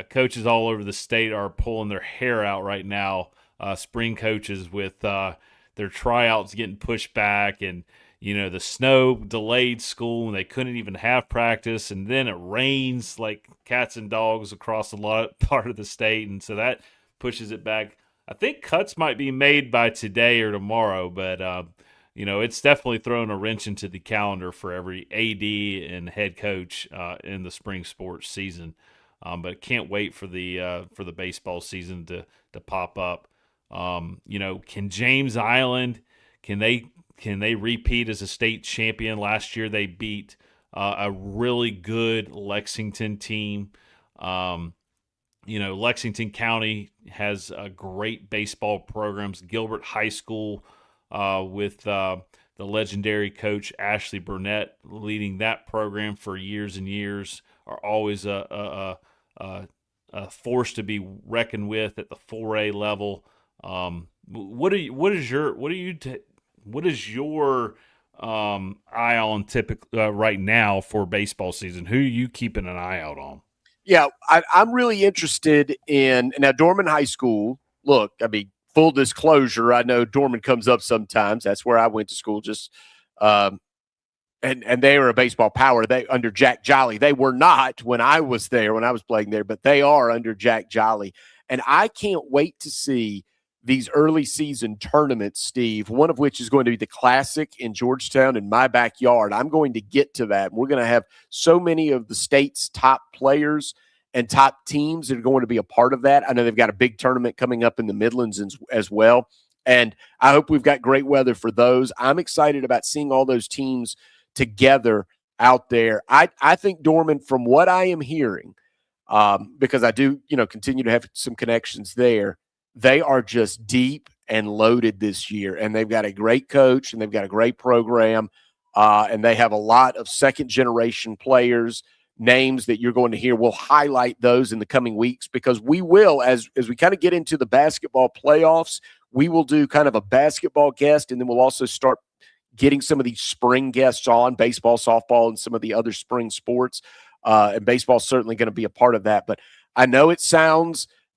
S4: coaches all over the state are pulling their hair out right now. Spring coaches with their tryouts getting pushed back, and the snow delayed school, and they couldn't even have practice, and then it rains like cats and dogs across a lot part of the state, and so that pushes it back. I think cuts might be made by today or tomorrow, but it's definitely thrown a wrench into the calendar for every AD and head coach in the spring sports season. But can't wait for the baseball season to pop up. Can James Island, can they repeat as a state champion? Last year they beat a really good Lexington team. Lexington County has great baseball programs. Gilbert High School with the legendary coach Ashley Burnett leading that program for years and years are always a force to be reckoned with at the 4A level. What is your eye on typically right now for baseball season? Who are you keeping an eye out on?
S3: Yeah, I'm really interested in now Dorman High School. Look, I mean, full disclosure, I know Dorman comes up sometimes. That's where I went to school. And they were a baseball power. They under Jack Jolly. They were not when I was there, when I was playing there, but they are under Jack Jolly. And I can't wait to see these early season tournaments, Steve, one of which is going to be the Classic in Georgetown in my backyard. I'm going to get to that. We're going to have so many of the state's top players and top teams that are going to be a part of that. I know they've got a big tournament coming up in the Midlands as well. And I hope we've got great weather for those. I'm excited about seeing all those teams together out there. I think Dorman, from what I am hearing, because I do, continue to have some connections there, they are just deep and loaded this year, and they've got a great coach and they've got a great program, and they have a lot of second-generation players, names that you're going to hear. We'll highlight those in the coming weeks because we will, as we kind of get into the basketball playoffs, we will do kind of a basketball guest, and then we'll also start getting some of these spring guests on, baseball, softball, and some of the other spring sports, and baseball's certainly going to be a part of that. But I know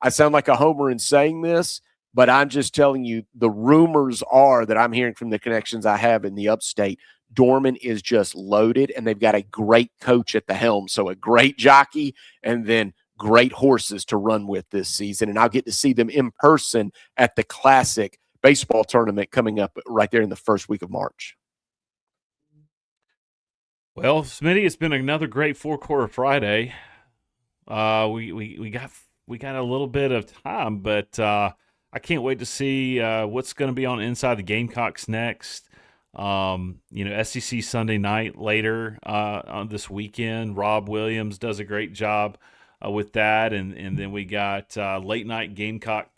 S3: I sound like a homer in saying this, but I'm just telling you, the rumors are that I'm hearing from the connections I have in the upstate, Dorman is just loaded, and they've got a great coach at the helm. So a great jockey and then great horses to run with this season. And I'll get to see them in person at the Classic baseball tournament coming up right there in the first week of March.
S4: Well, Smitty, it's been another great four-quarter Friday. We got a little bit of time, but I can't wait to see what's going to be on Inside the Gamecocks next. SEC Sunday night later on this weekend. Rob Williams does a great job with that, and then we got late night Gamecock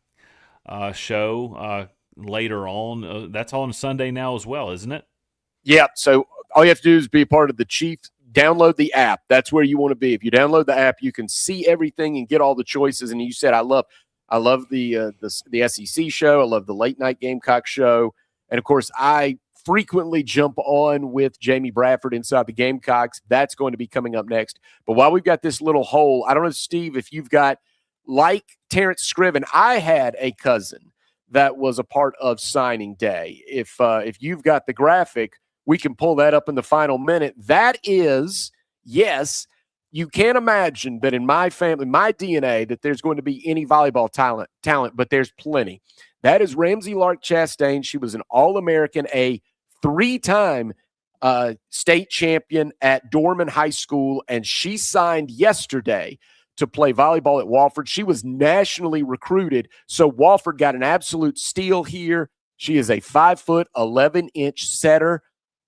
S4: show later on. That's on Sunday now as well, isn't it?
S3: Yeah. So all you have to do is be a part of the Chiefs. Download the app. That's where you want to be. If you download the app, you can see everything and get all the choices. And you said, I love the SEC show. I love the late night Gamecock show. And of course, I frequently jump on with Jamie Bradford inside the Gamecocks. That's going to be coming up next. But while we've got this little hole, I don't know, Steve, if you've got, like Terrence Scriven, I had a cousin that was a part of signing day. If you've got the graphic, we can pull that up in the final minute. That is, yes, you can't imagine that in my family, my DNA, that there's going to be any volleyball talent, but there's plenty. That is Ramsey Lark Chastain. She was an All-American, a 3-time state champion at Dorman High School, and she signed yesterday to play volleyball at Wofford. She was nationally recruited, so Wofford got an absolute steal here. She is a 5-foot, 11-inch setter.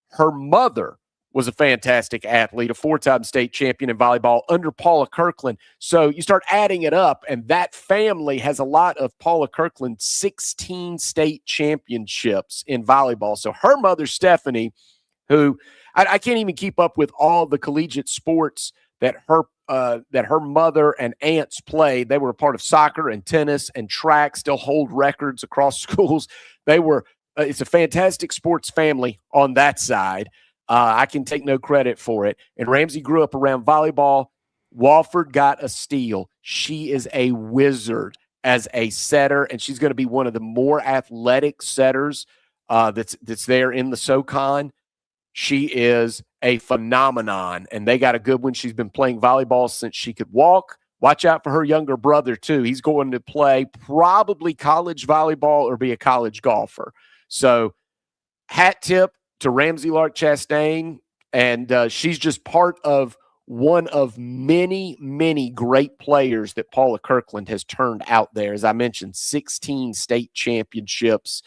S3: Her mother was a fantastic athlete, a 4-time state champion in volleyball under Paula Kirkland. So you start adding it up, and that family has a lot of Paula Kirkland's 16 state championships in volleyball. So her mother, Stephanie, who I can't even keep up with all the collegiate sports that her mother and aunts played. They were a part of soccer and tennis and track, still hold records across schools. They were it's a fantastic sports family on that side. I can take no credit for it. And Ramsey grew up around volleyball. Wofford got a steal. She is a wizard as a setter, and she's going to be one of the more athletic setters that's there in the SoCon. She is a phenomenon, and they got a good one. She's been playing volleyball since she could walk. Watch out for her younger brother, too. He's going to play probably college volleyball or be a college golfer. So hat tip to Ramsey Lark Chastain, and she's just part of one of many, many great players that Paula Kirkland has turned out there. As I mentioned, 16 state championships.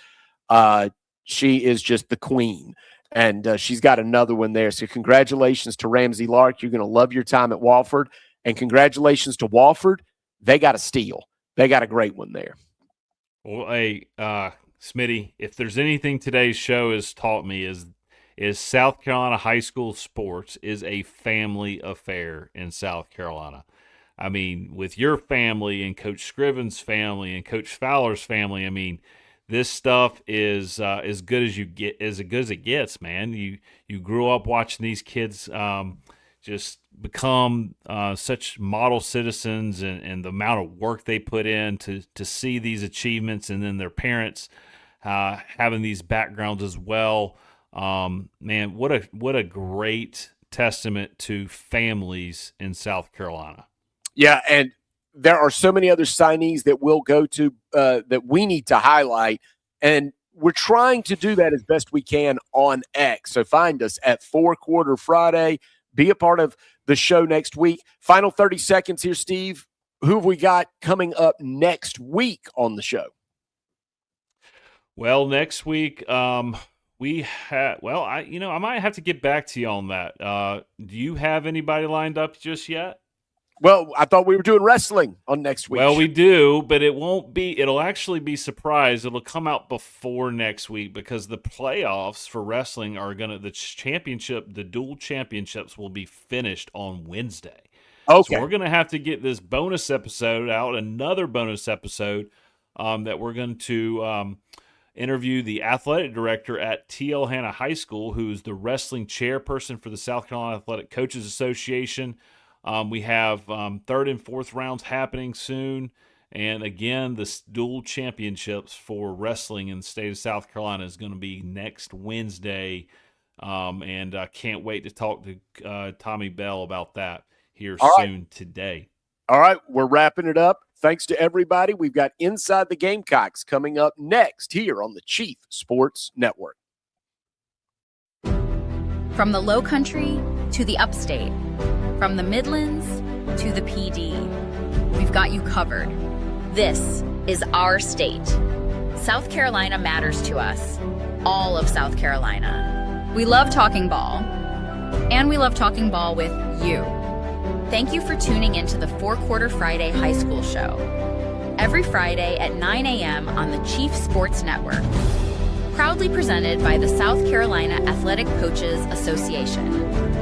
S3: She is just the queen, and she's got another one there. So congratulations to Ramsey Lark. You're going to love your time at Wofford, and congratulations to Wofford. They got a steal. They got a great one there.
S4: Well, hey, Smitty, if there's anything today's show has taught me is South Carolina high school sports is a family affair in South Carolina. I mean, with your family and Coach Scriven's family and Coach Fowler's family, I mean, this stuff is as good as it gets, man. You grew up watching these kids just become such model citizens, and the amount of work they put in to see these achievements, and then their parents having these backgrounds as well. Man, what a great testament to families in South Carolina.
S3: Yeah, and there are so many other signees that we'll go to that we need to highlight, and we're trying to do that as best we can on X. So find us at 4 Quarter Friday. Be a part of the show next week. Final 30 seconds here, Steve. Who have we got coming up next week on the show?
S4: Well, next week, we have. Well, I might have to get back to you on that. Do you have anybody lined up just yet?
S3: Well, I thought we were doing wrestling on next week.
S4: Well, we do, but it won't be. It'll actually be surprised. It'll come out before next week because the playoffs for wrestling are the dual championships will be finished on Wednesday.
S3: Okay.
S4: So we're gonna have to get this bonus episode out, another bonus episode that we're going to interview the athletic director at T.L. Hanna High School, who's the wrestling chairperson for the South Carolina Athletic Coaches Association. We have third and fourth rounds happening soon. And again, the dual championships for wrestling in the state of South Carolina is going to be next Wednesday. And I can't wait to talk to Tommy Bell about that here soon today.
S3: All right, we're wrapping it up. Thanks to everybody. We've got Inside the Gamecocks coming up next here on the Chief Sports Network.
S2: From the Low Country to the Upstate, from the Midlands to the PD, we've got you covered. This is our state. South Carolina matters to us. All of South Carolina. We love talking ball, and we love talking ball with you. Thank you for tuning into the 4 Quarter Friday High School Show. Every Friday at 9 a.m. on the Chief Sports Network. Proudly presented by the South Carolina Athletic Coaches Association.